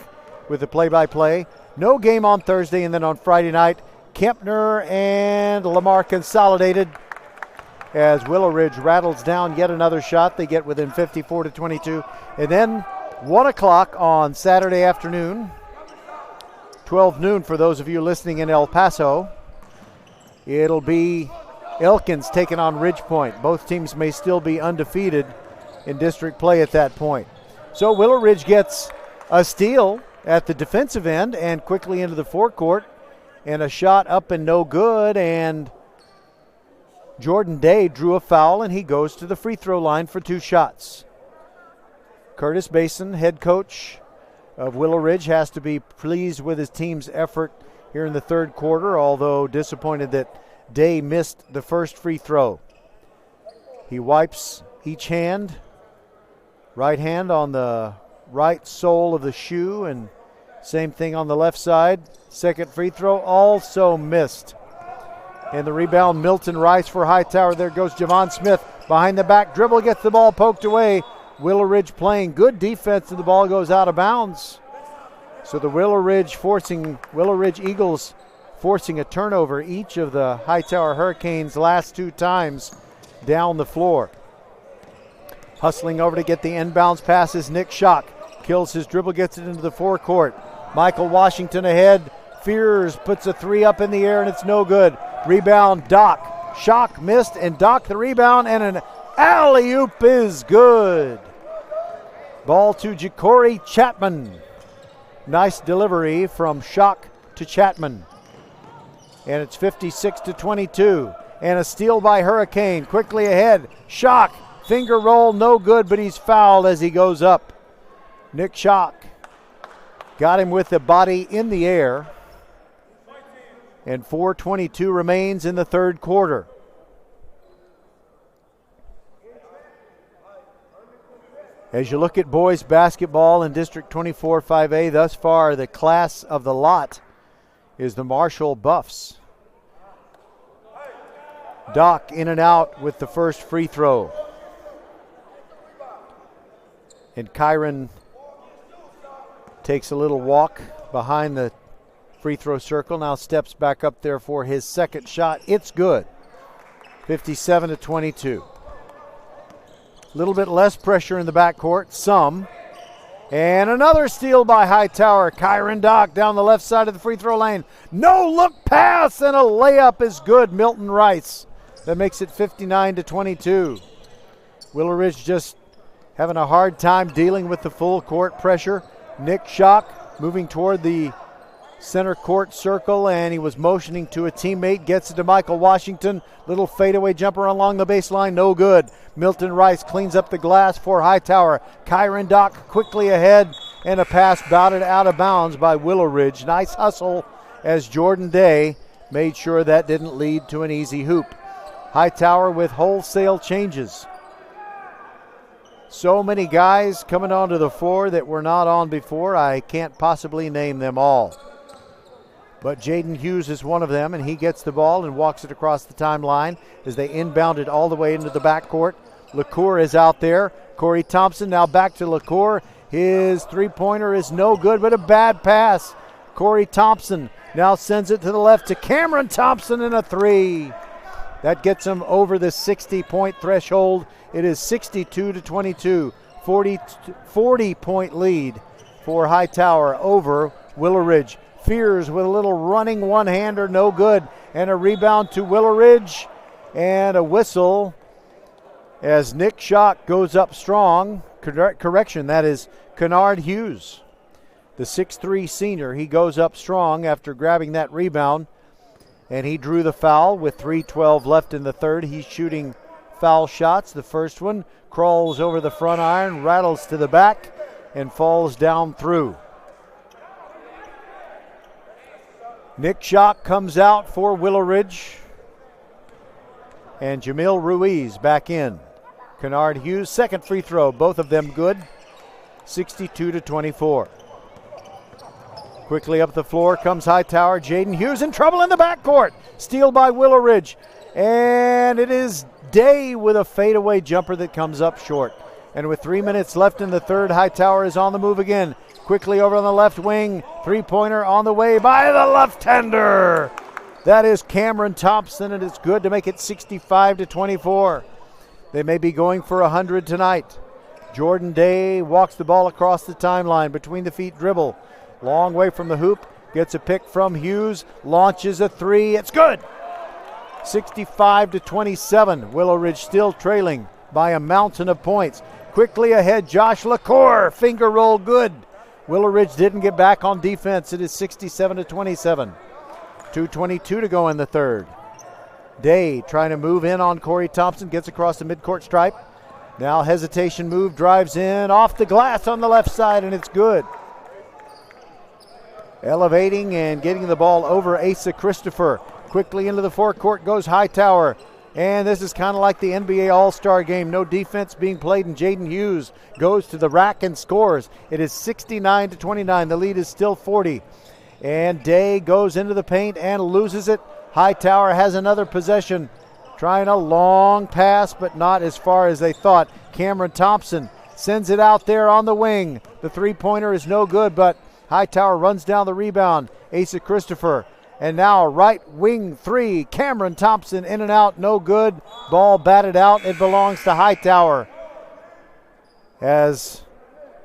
with the play-by-play. No game on Thursday, and then on Friday night, Kempner and Lamar Consolidated as Willow Ridge rattles down yet another shot. They get within 54-22. And then 1 o'clock on Saturday afternoon, 12 noon for those of you listening in El Paso, it'll be Elkins taking on Ridge Point. Both teams may still be undefeated in district play at that point. So Willow Ridge gets a steal at the defensive end and quickly into the forecourt, and a shot up and no good, and Jordan Day drew a foul, and he goes to the free throw line for 2 shots. Curtis Basin, head coach of Willow Ridge, has to be pleased with his team's effort here in the third quarter, although disappointed that Day missed the first free throw. He wipes each hand, right hand on the right sole of the shoe, and same thing on the left side. Second free throw also missed. And the rebound, Milton Rice for Hightower. There goes Javon Smith behind the back dribble, gets the ball poked away. Willow Ridge playing good defense, and the ball goes out of bounds. So the Willow Ridge Eagles forcing a turnover each of the Hightower Hurricanes last 2 times down the floor. Hustling over to get the inbounds pass is Nick Schock. Kills his dribble, gets it into the forecourt. Michael Washington ahead. Fears puts a 3 up in the air, and it's no good. Rebound, Doc. Schock missed, and Doc the rebound, and an alley-oop is good. Ball to Ja'Cory Chapman. Nice delivery from Schock to Chapman. And it's 56-22. And a steal by Hurricane. Quickly ahead. Schock. Finger roll, no good, but he's fouled as he goes up. Nick Schock got him with the body in the air. And 4:22 remains in the third quarter. As you look at boys basketball in District 24 5A, thus far the class of the lot is the Marshall Buffs. Doc in and out with the first free throw. And Kyron takes a little walk behind the free throw circle, now steps back up there for his second shot. It's good. 57-22. A little bit less pressure in the backcourt, some. And another steal by Hightower. Kyron Doc down the left side of the free throw lane. No look pass, and a layup is good. Milton Rice. That makes it 59-22. Willow Ridge just having a hard time dealing with the full court pressure. Nick Schock moving toward the center court circle, and he was motioning to a teammate. Gets it to Michael Washington. Little fadeaway jumper along the baseline, no good. Milton Rice cleans up the glass for Hightower. Kyron Doc quickly ahead, and a pass batted out of bounds by Willow Ridge. Nice hustle as Jordan Day made sure that didn't lead to an easy hoop. Hightower with wholesale changes. So many guys coming onto the floor that were not on before, I can't possibly name them all. But Jaden Hughes is one of them, and he gets the ball and walks it across the timeline as they inbound it all the way into the backcourt. LaCour is out there. Corey Thompson now back to LaCour. His three-pointer is no good, but a bad pass. Corey Thompson now sends it to the left to Cameron Thompson, and a 3. That gets him over the 60-point threshold. It is 62-22, 40-point lead for Hightower over Willow Ridge. Fears with a little running one-hander, no good. And a rebound to Willow Ridge, and a whistle as Nick Schock goes up strong. Correction, that is Kennard Hughes, the 6'3 senior. He goes up strong after grabbing that rebound, and he drew the foul with 3:12 left in the third. He's shooting foul shots. The first one crawls over the front iron, rattles to the back, and falls down through. Nick Schock comes out for Willow Ridge, and Jamil Ruiz back in. Kennard Hughes, second free throw, both of them good. 62-24. Quickly up the floor comes Hightower. Jaden Hughes in trouble in the backcourt. Steal by Willow Ridge. And it is Day with a fadeaway jumper that comes up short. And with 3 minutes left in the third, Hightower is on the move again. Quickly over on the left wing. Three-pointer on the way by the left-hander. That is Cameron Thompson, and it's good to make it 65-24. They may be going for 100 tonight. Jordan Day walks the ball across the timeline, between the feet dribble. Long way from the hoop. Gets a pick from Hughes. Launches a 3. It's good. 65-27. Willow Ridge still trailing by a mountain of points. Quickly ahead, Josh LaCour. Finger roll good. Willow Ridge didn't get back on defense. It is 67-27. 2:22 to go in the third. Day trying to move in on Corey Thompson. Gets across the midcourt stripe. Now hesitation move. Drives in. Off the glass on the left side, and it's good. Elevating and getting the ball over Asa Christopher. Quickly into the forecourt goes Hightower. And this is kind of like the NBA All-Star game. No defense being played, and Jaden Hughes goes to the rack and scores. It is 69-29. The lead is still 40. And Day goes into the paint and loses it. Hightower has another possession. Trying a long pass, but not as far as they thought. Cameron Thompson sends it out there on the wing. The three-pointer is no good, but Hightower runs down the rebound. Asa Christopher. And now right wing three. Cameron Thompson in and out, no good. Ball batted out. It belongs to Hightower. As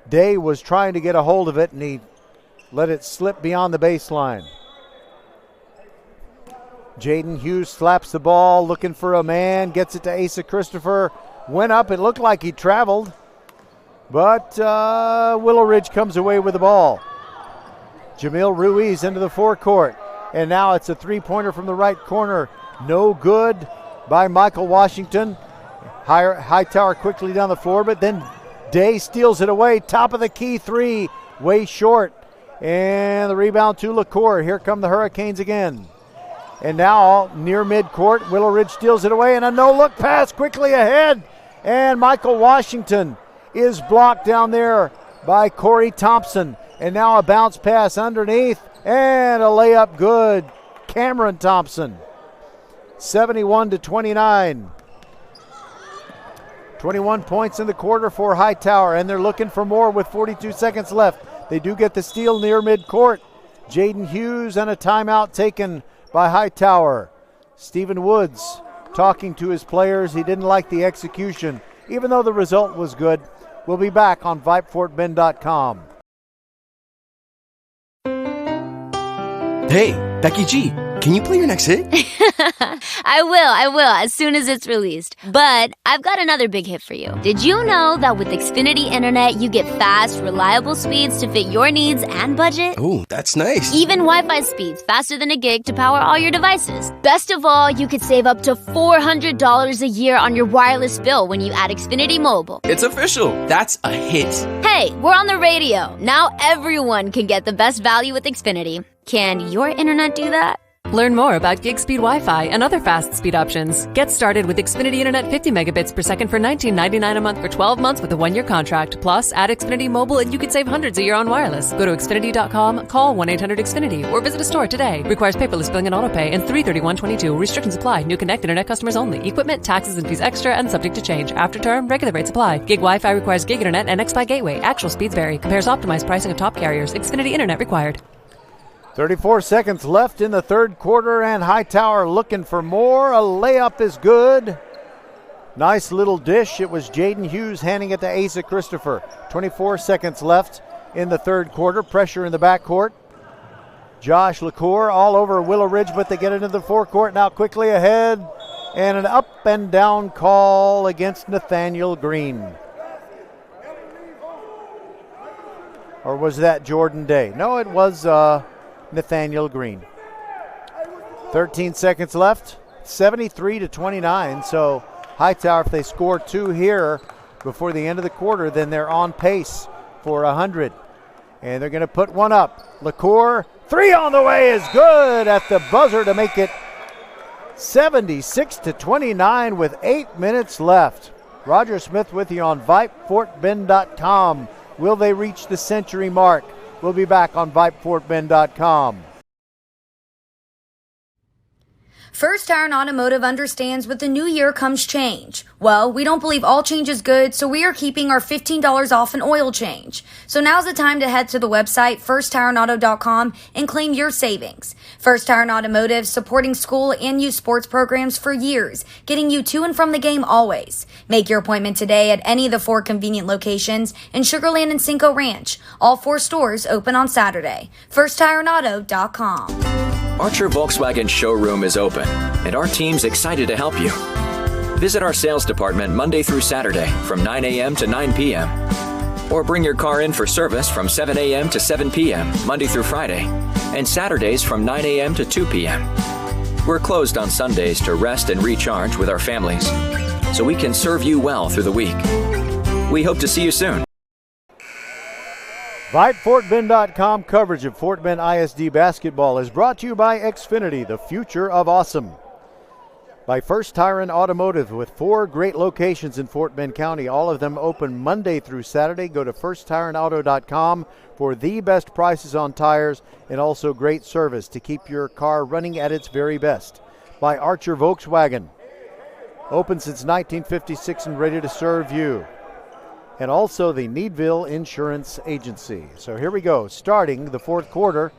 Day was trying to get a hold of it, and he let it slip beyond the baseline. Jaden Hughes slaps the ball, looking for a man, gets it to Asa Christopher. Went up, it looked like he traveled, but Willow Ridge comes away with the ball. Jamil Ruiz into the forecourt, and now it's a three-pointer from the right corner. No good by Michael Washington. Hightower quickly down the floor, but then Day steals it away. Top of the key three, way short. And the rebound to LaCour. Here come the Hurricanes again. And now near midcourt, Willow Ridge steals it away, and a no-look pass quickly ahead. And Michael Washington is blocked down there by Corey Thompson. And now a bounce pass underneath, and a layup good. Cameron Thompson, 71-29. 21 points in the quarter for Hightower, and they're looking for more with 42 seconds left. They do get the steal near midcourt. Jaden Hughes and a timeout taken by Hightower. Stephen Woods talking to his players. He didn't like the execution, even though the result was good. We'll be back on VypeFortBend.com. Hey, Becky G, can you play your next hit? I will, as soon as it's released. But I've got another big hit for you. Did you know that with Xfinity Internet, you get fast, reliable speeds to fit your needs and budget? Oh, that's nice. Even Wi-Fi speeds faster than a gig to power all your devices. Best of all, you could save up to $400 a year on your wireless bill when you add Xfinity Mobile. It's official. That's a hit. Hey, we're on the radio. Now everyone can get the best value with Xfinity. Can your internet do that? Learn more about gig speed Wi-Fi and other fast speed options. Get started with Xfinity Internet 50 megabits per second for $19.99 a month for 12 months with a 1-year contract. Plus, add Xfinity Mobile and you could save hundreds a year on wireless. Go to Xfinity.com, call 1-800-XFINITY, or visit a store today. Requires paperless billing and autopay and 331.22. Restrictions apply. New Connect Internet customers only. Equipment, taxes, and fees extra and subject to change. After term, regular rates apply. Gig Wi-Fi requires gig internet and XFi gateway. Actual speeds vary. Compares optimized pricing of top carriers. Xfinity Internet required. 34 seconds left in the third quarter, and Hightower looking for more. A layup is good. Nice little dish. It was Jaden Hughes handing it to Asa Christopher. 24 seconds left in the third quarter. Pressure in the backcourt. Josh LaCour all over Willow Ridge, but they get into the forecourt now quickly ahead. And an up and down call against Nathaniel Green. Or was that Jordan Day? No, it was Nathaniel Green. 13 seconds left, 73-29. So Hightower, if they score two here before the end of the quarter, then they're on pace for 100. And they're going to put one up. LaCour, three on the way is good at the buzzer to make it 76-29 with 8 minutes left. Roger Smith with you on VypeFortBend.com. Will they reach the century mark? We'll be back on VypeFortBend.com. First Tire Automotive understands with the new year comes change. Well, we don't believe all change is good, so we are keeping our $15 off an oil change. So now's the time to head to the website firsttireauto.com and claim your savings. First Tire Automotive, supporting school and youth sports programs for years, getting you to and from the game always. Make your appointment today at any of the 4 convenient locations in Sugar Land and Cinco Ranch. All 4 stores open on Saturday. firsttireauto.com. Archer Volkswagen showroom is open, and our team's excited to help you. Visit our sales department Monday through Saturday from 9 a.m. to 9 p.m. Or bring your car in for service from 7 a.m. to 7 p.m. Monday through Friday, and Saturdays from 9 a.m. to 2 p.m. We're closed on Sundays to rest and recharge with our families, so we can serve you well through the week. We hope to see you soon. VypeFortBend.com coverage of Fort Bend ISD basketball is brought to you by Xfinity, the future of awesome. by First Tire and Automotive with 4 great locations in Fort Bend County. All of them open Monday through Saturday. Go to firsttireandauto.com for the best prices on tires and also great service to keep your car running at its very best. By Archer Volkswagen, open since 1956 and ready to serve you. And also the Needville Insurance Agency. So here we go, starting the fourth quarter.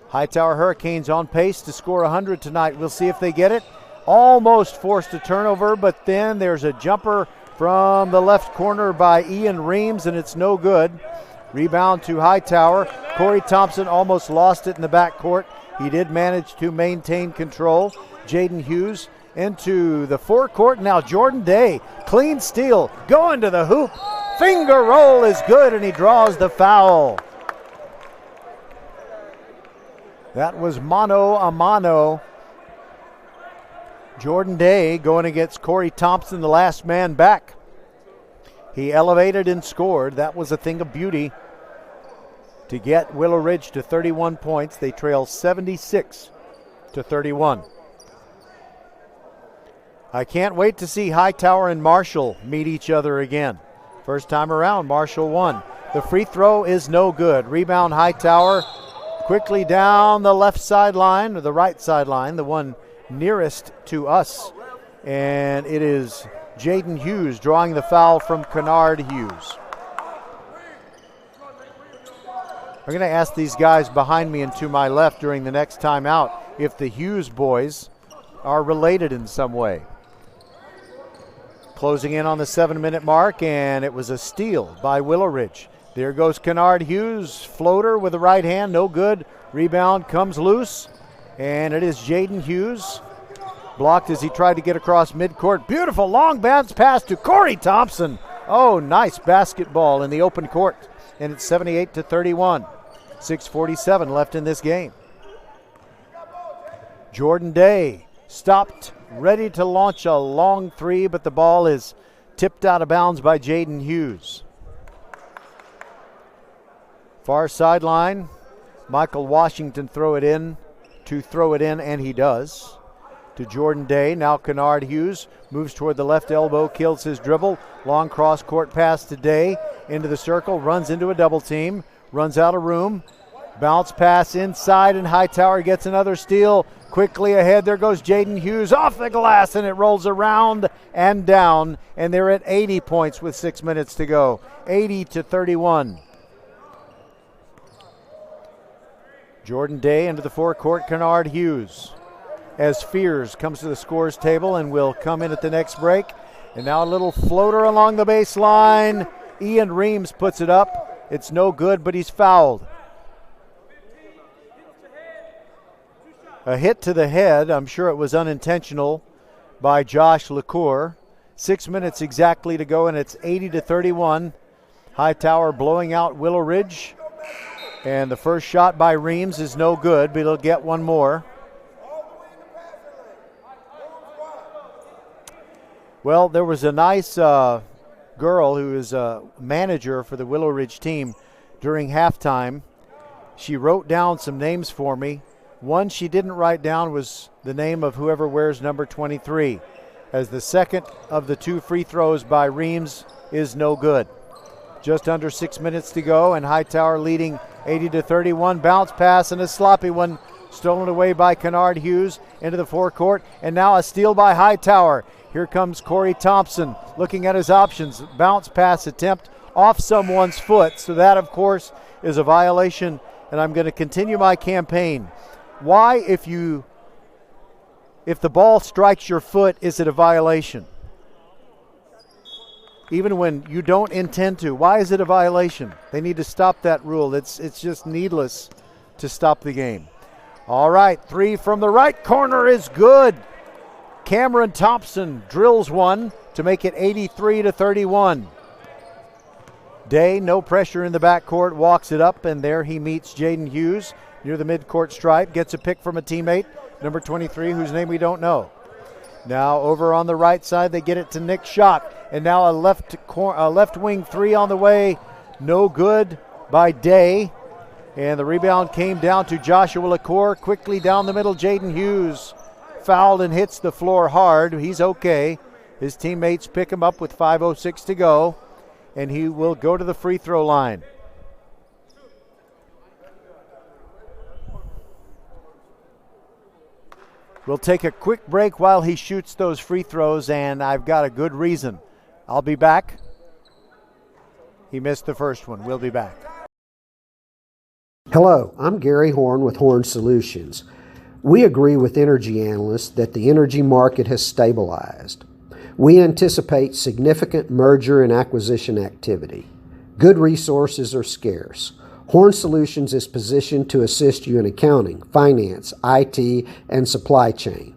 Hightower Hurricanes on pace to score 100 tonight. We'll see if they get it. Almost forced a turnover, but then there's a jumper from the left corner by Ian Reams, and it's no good. Rebound to Hightower. Corey Thompson almost lost it in the backcourt. He did manage to maintain control. Jaden Hughes into the forecourt. Now Jordan Day, clean steal, going to the hoop. Finger roll is good, and he draws the foul. That was mano a mano. Jordan Day going against Corey Thompson, the last man back. He elevated and scored. That was a thing of beauty to get Willow Ridge to 31 points. They trail 76-31. I can't wait to see Hightower and Marshall meet each other again. First time around, Marshall won. The free throw is no good. Rebound Hightower quickly down the left sideline, or the right sideline, the one nearest to us, and it is Jaden Hughes drawing the foul from Kennard Hughes. I'm going to ask these guys behind me and to my left during the next timeout if the Hughes boys are related in some way. Closing in on the 7-minute mark, and it was a steal by Willow Ridge. There goes Kennard Hughes, floater with the right hand, no good. Rebound comes loose. And it is Jaden Hughes, blocked as he tried to get across midcourt. Beautiful long bounce pass to Corey Thompson. Oh, nice basketball in the open court. And it's 78-31. 6:47 left in this game. Jordan Day stopped, ready to launch a long three, but the ball is tipped out of bounds by Jaden Hughes. Far sideline, Michael Washington throw it in, and he does. To Jordan Day, now Kennard Hughes moves toward the left elbow, kills his dribble. Long cross-court pass to Day, into the circle, runs into a double team, runs out of room. Bounce pass inside, and Hightower gets another steal. Quickly ahead, there goes Jaden Hughes off the glass, and it rolls around and down, and they're at 80 points with 6 minutes to go. 80-31. Jordan Day into the forecourt, Kennard Hughes. As Fears comes to the scores table and will come in at the next break. And now a little floater along the baseline. Ian Reams puts it up. It's no good, but he's fouled. A hit to the head. I'm sure it was unintentional by Josh LaCour. 6 minutes exactly to go, and it's 80-31. Hightower blowing out Willow Ridge. And the first shot by Reams is no good, but he'll get one more. Well, there was a nice girl who is a manager for the Willow Ridge team during halftime. She wrote down some names for me. One she didn't write down was the name of whoever wears number 23, as the second of the 2 free throws by Reams is no good. Just under 6 minutes to go, and Hightower leading 80-31. Bounce pass and a sloppy one stolen away by Kennard Hughes into the forecourt, and now a steal by Hightower. Here comes Corey Thompson looking at his options. Bounce pass attempt off someone's foot, so that, of course, is a violation, and I'm going to continue my campaign. Why, if the ball strikes your foot, is it a violation? Even when you don't intend to. Why is it a violation? They need to stop that rule. It's just needless to stop the game. All right, 3 from the right corner is good. Cameron Thompson drills one to make it 83-31. Day, no pressure in the backcourt, walks it up, and there he meets Jaden Hughes near the midcourt stripe, gets a pick from a teammate, number 23, whose name we don't know. Now over on the right side, they get it to Nick Schock, and now a left wing 3 on the way, no good by Day. And the rebound came down to Joshua LaCour. Quickly down the middle, Jaden Hughes fouled and hits the floor hard. He's okay. His teammates pick him up with 5:06 to go, and he will go to the free throw line. We'll take a quick break while he shoots those free throws, and I've got a good reason. I'll be back. He missed the first one. We'll be back. Hello, I'm Gary Horn with Horn Solutions. We agree with energy analysts that the energy market has stabilized. We anticipate significant merger and acquisition activity. Good resources are scarce. Horn Solutions is positioned to assist you in accounting, finance, IT, and supply chain.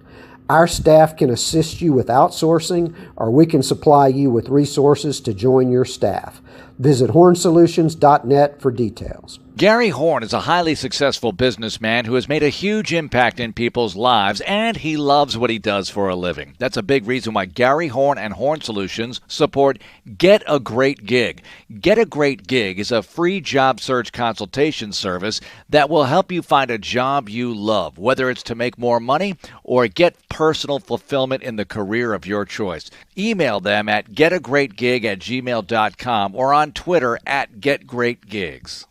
Our staff can assist you with outsourcing, or we can supply you with resources to join your staff. Visit hornsolutions.net for details. Gary Horn is a highly successful businessman who has made a huge impact in people's lives, and he loves what he does for a living. That's a big reason why Gary Horn and Horn Solutions support Get a Great Gig. Get a Great Gig is a free job search consultation service that will help you find a job you love, whether it's to make more money or get personal fulfillment in the career of your choice. Email them at getagreatgig@gmail.com or on Twitter at getgreatgigs.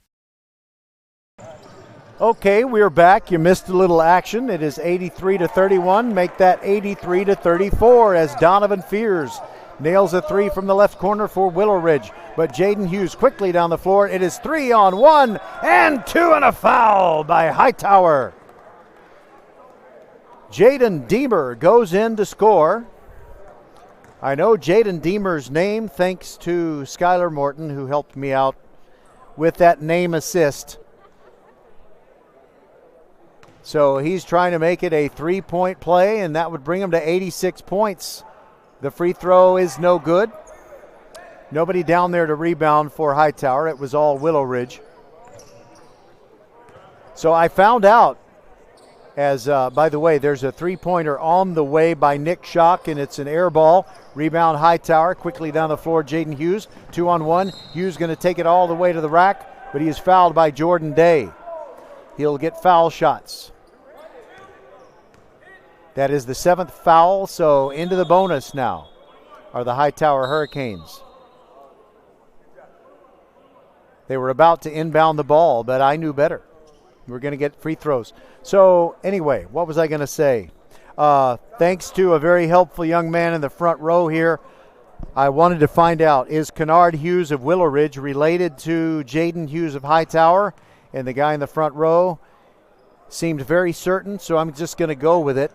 Okay, we're back. You missed a little action. It is 83-31. Make that 83-34 as Donovan Fears nails a three from the left corner for Willow Ridge. But Jaden Hughes quickly down the floor. It is 3-on-1 and 2 and a foul by Hightower. Jaden Deemer goes in to score. I know Jaden Deemer's name thanks to Skylar Morton, who helped me out with that name assist. So he's trying to make it a three-point play, and that would bring him to 86 points. The free throw is no good. Nobody down there to rebound for Hightower. It was all Willow Ridge. So I found out, as by the way, there's a three-pointer on the way by Nick Schock, and it's an air ball. Rebound Hightower, quickly down the floor, Jaden Hughes. 2-on-1. Hughes going to take it all the way to the rack, but he is fouled by Jordan Day. He'll get foul shots. That is the 7th foul, so into the bonus now are the Hightower Hurricanes. They were about to inbound the ball, but I knew better. We're going to get free throws. So anyway, what was I going to say? Thanks to a very helpful young man in the front row here, I wanted to find out, is Kennard Hughes of Willow Ridge related to Jaden Hughes of Hightower? And the guy in the front row seemed very certain, so I'm just going to go with it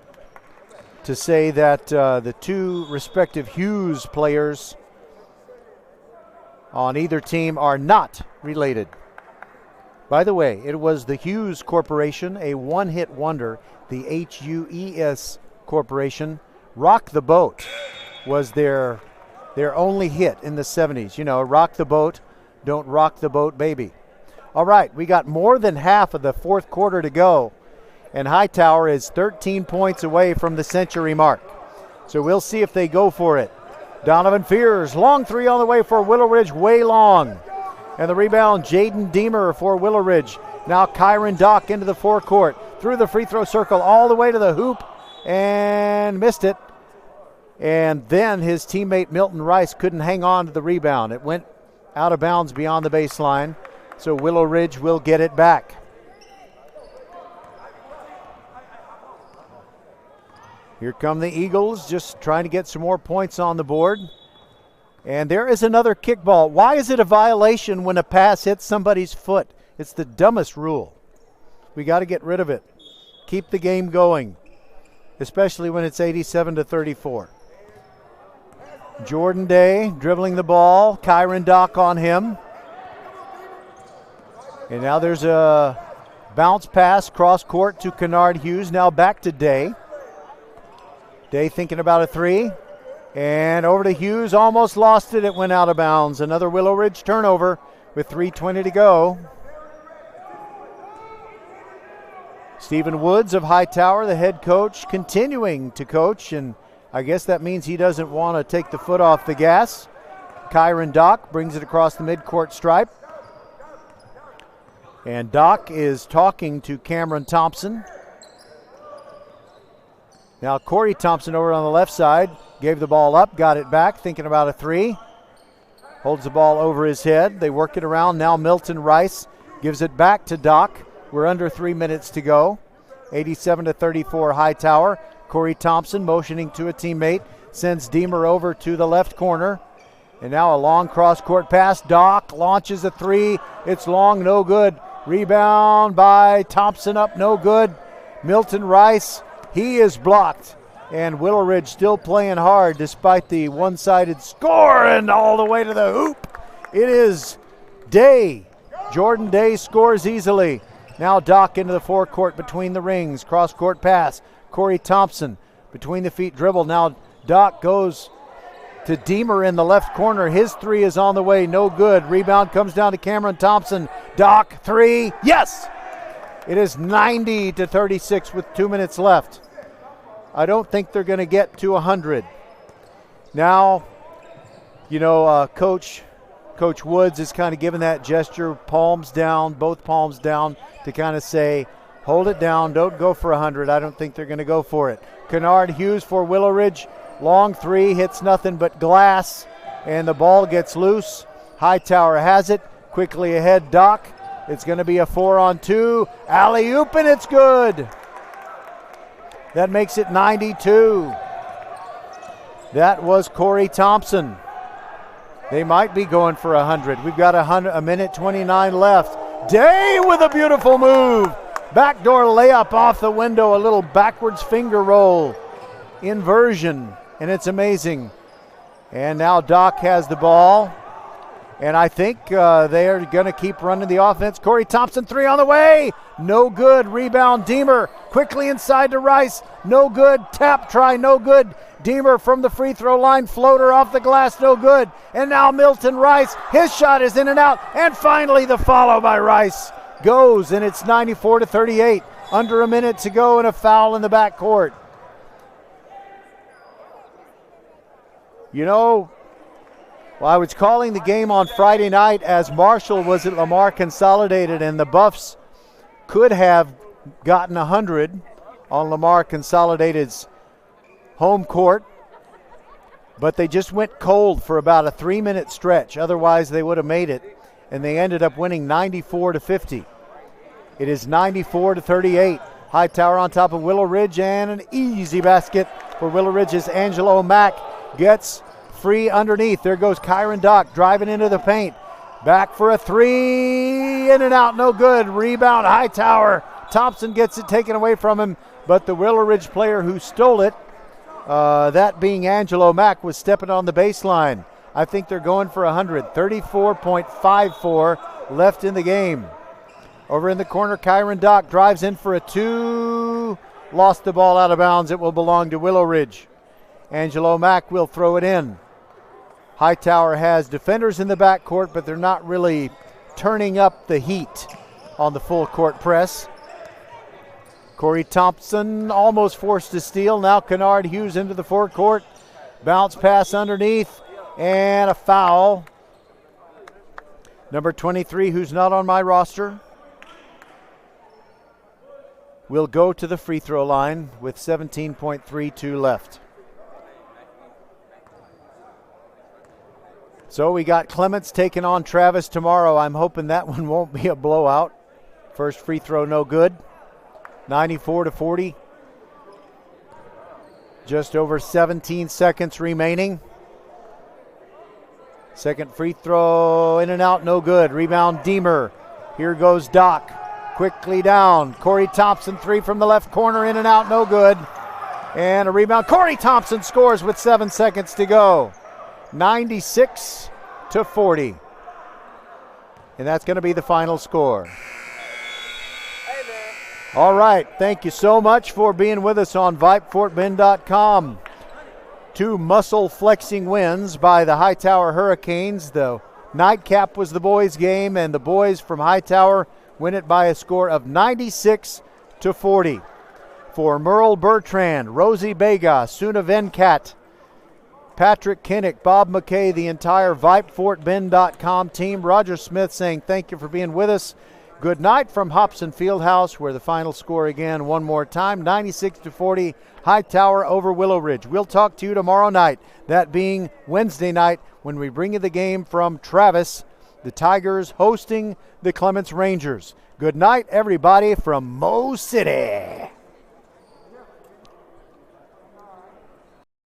to say that the two respective Hughes players on either team are not related. By the way, it was the Hughes Corporation, a one-hit wonder. The HUES Corporation, Rock the Boat, was their only hit in the 70s. You know, rock the boat, don't rock the boat, baby. All right, we got more than half of the fourth quarter to go, and Hightower is 13 points away from the century mark. So we'll see if they go for it. Donovan Fears, long three on the way for Willow Ridge, way long. And the rebound, Jaden Deemer for Willow Ridge. Now Kyron Dock into the forecourt, through the free throw circle, all the way to the hoop, and missed it. And then his teammate Milton Rice couldn't hang on to the rebound. It went out of bounds beyond the baseline. So Willow Ridge will get it back. Here come the Eagles, just trying to get some more points on the board. And there is another kickball. Why is it a violation when a pass hits somebody's foot? It's the dumbest rule. We got to get rid of it. Keep the game going, especially when it's 87-34. Jordan Day dribbling the ball. Kyron Dock on him. And now there's a bounce pass cross court to Kennard Hughes. Now back to Day. Day thinking about a three. And over to Hughes, almost lost it. It went out of bounds. Another Willow Ridge turnover with 3:20 to go. Stephen Woods of Hightower, the head coach, continuing to coach. And I guess that means he doesn't want to take the foot off the gas. Kyron Dock brings it across the midcourt stripe. And Doc is talking to Cameron Thompson. Now Corey Thompson over on the left side. Gave the ball up, got it back, thinking about a three. Holds the ball over his head. They work it around. Now Milton Rice gives it back to Doc. We're under 3 minutes to go. 87-34 Hightower. Corey Thompson motioning to a teammate. Sends Deemer over to the left corner. And now a long cross-court pass. Doc launches a three. It's long, no good. Rebound by Thompson, up, no good. Milton Rice, he is blocked. And WillowRidge still playing hard despite the one-sided score, and all the way to the hoop. It is Day. Jordan Day scores easily. Now Doc into the forecourt between the rings. Cross-court pass. Corey Thompson between the feet dribble. Now Doc goes to Deemer in the left corner. His three is on the way, no good. Rebound comes down to Cameron Thompson. Doc, three, yes! It is 90-36 with 2 minutes left. I don't think they're going to get to 100. Now, Coach Woods is kind of giving that gesture, palms down, both palms down, to kind of say, hold it down, don't go for 100. I don't think they're going to go for it. Kennard Hughes for WillowRidge. Long three, hits nothing but glass, and the ball gets loose. Hightower has it. Quickly ahead, Doc. It's going to be a 4-on-2. Alley-oop, and it's good. That makes it 92. That was Corey Thompson. They might be going for 100. We've got a minute 29 left. Day with a beautiful move. Backdoor layup off the window, a little backwards finger roll. Inversion, and it's amazing. And now Doc has the ball. And I think they are going to keep running the offense. Corey Thompson, three on the way. No good. Rebound, Deemer. Quickly inside to Rice. No good. Tap try, no good. Deemer from the free throw line. Floater off the glass, no good. And now Milton Rice. His shot is in and out. And finally the follow by Rice goes, and it's 94-38. Under a minute to go and a foul in the backcourt. I was calling the game on Friday night as Marshall was at Lamar Consolidated, and the Buffs could have gotten 100 on Lamar Consolidated's home court, but they just went cold for about a 3-minute stretch. Otherwise, they would have made it, and they ended up winning 94-50. It is 94-38. Hightower on top of WillowRidge, and an easy basket for WillowRidge's Angelo Mack. Gets free underneath. There goes Kyron Dock driving into the paint. Back for a three. In and out, no good. Rebound, Hightower. Thompson gets it taken away from him, but the WillowRidge player who stole it, that being Angelo Mack, was stepping on the baseline. I think they're going for 100. 34.54 left in the game. Over in the corner, Kyron Dock drives in for a two. Lost the ball out of bounds. It will belong to WillowRidge. Angelo Mack will throw it in. Hightower has defenders in the backcourt, but they're not really turning up the heat on the full court press. Corey Thompson almost forced to steal. Now Kennard Hughes into the forecourt. Bounce pass underneath, and a foul. Number 23, who's not on my roster, will go to the free throw line with 17.32 left. So we got Clements taking on Travis tomorrow. I'm hoping that one won't be a blowout. First free throw, no good. 94-40. Just over 17 seconds remaining. Second free throw, in and out, no good. Rebound, Deemer. Here goes Doc. Quickly down. Corey Thompson, three from the left corner, in and out, no good. And a rebound. Corey Thompson scores with 7 seconds to go. 96-40. And that's going to be the final score. All right, thank you so much for being with us on VypeFortBend.com. 2 muscle flexing wins by the Hightower Hurricanes. The nightcap was the boys' game, and the boys from Hightower win it by a score of 96-40. For Merle Bertrand, Rosie Bega, Suna Venkat, Patrick Kinnick, Bob McKay, the entire VypeFortBend.com team. Roger Smith saying thank you for being with us. Good night from Hobson Fieldhouse, where the final score again one more time, 96-40, Hightower over Willow Ridge. We'll talk to you tomorrow night, that being Wednesday night, when we bring you the game from Travis, the Tigers hosting the Clements Rangers. Good night, everybody, from Mo City.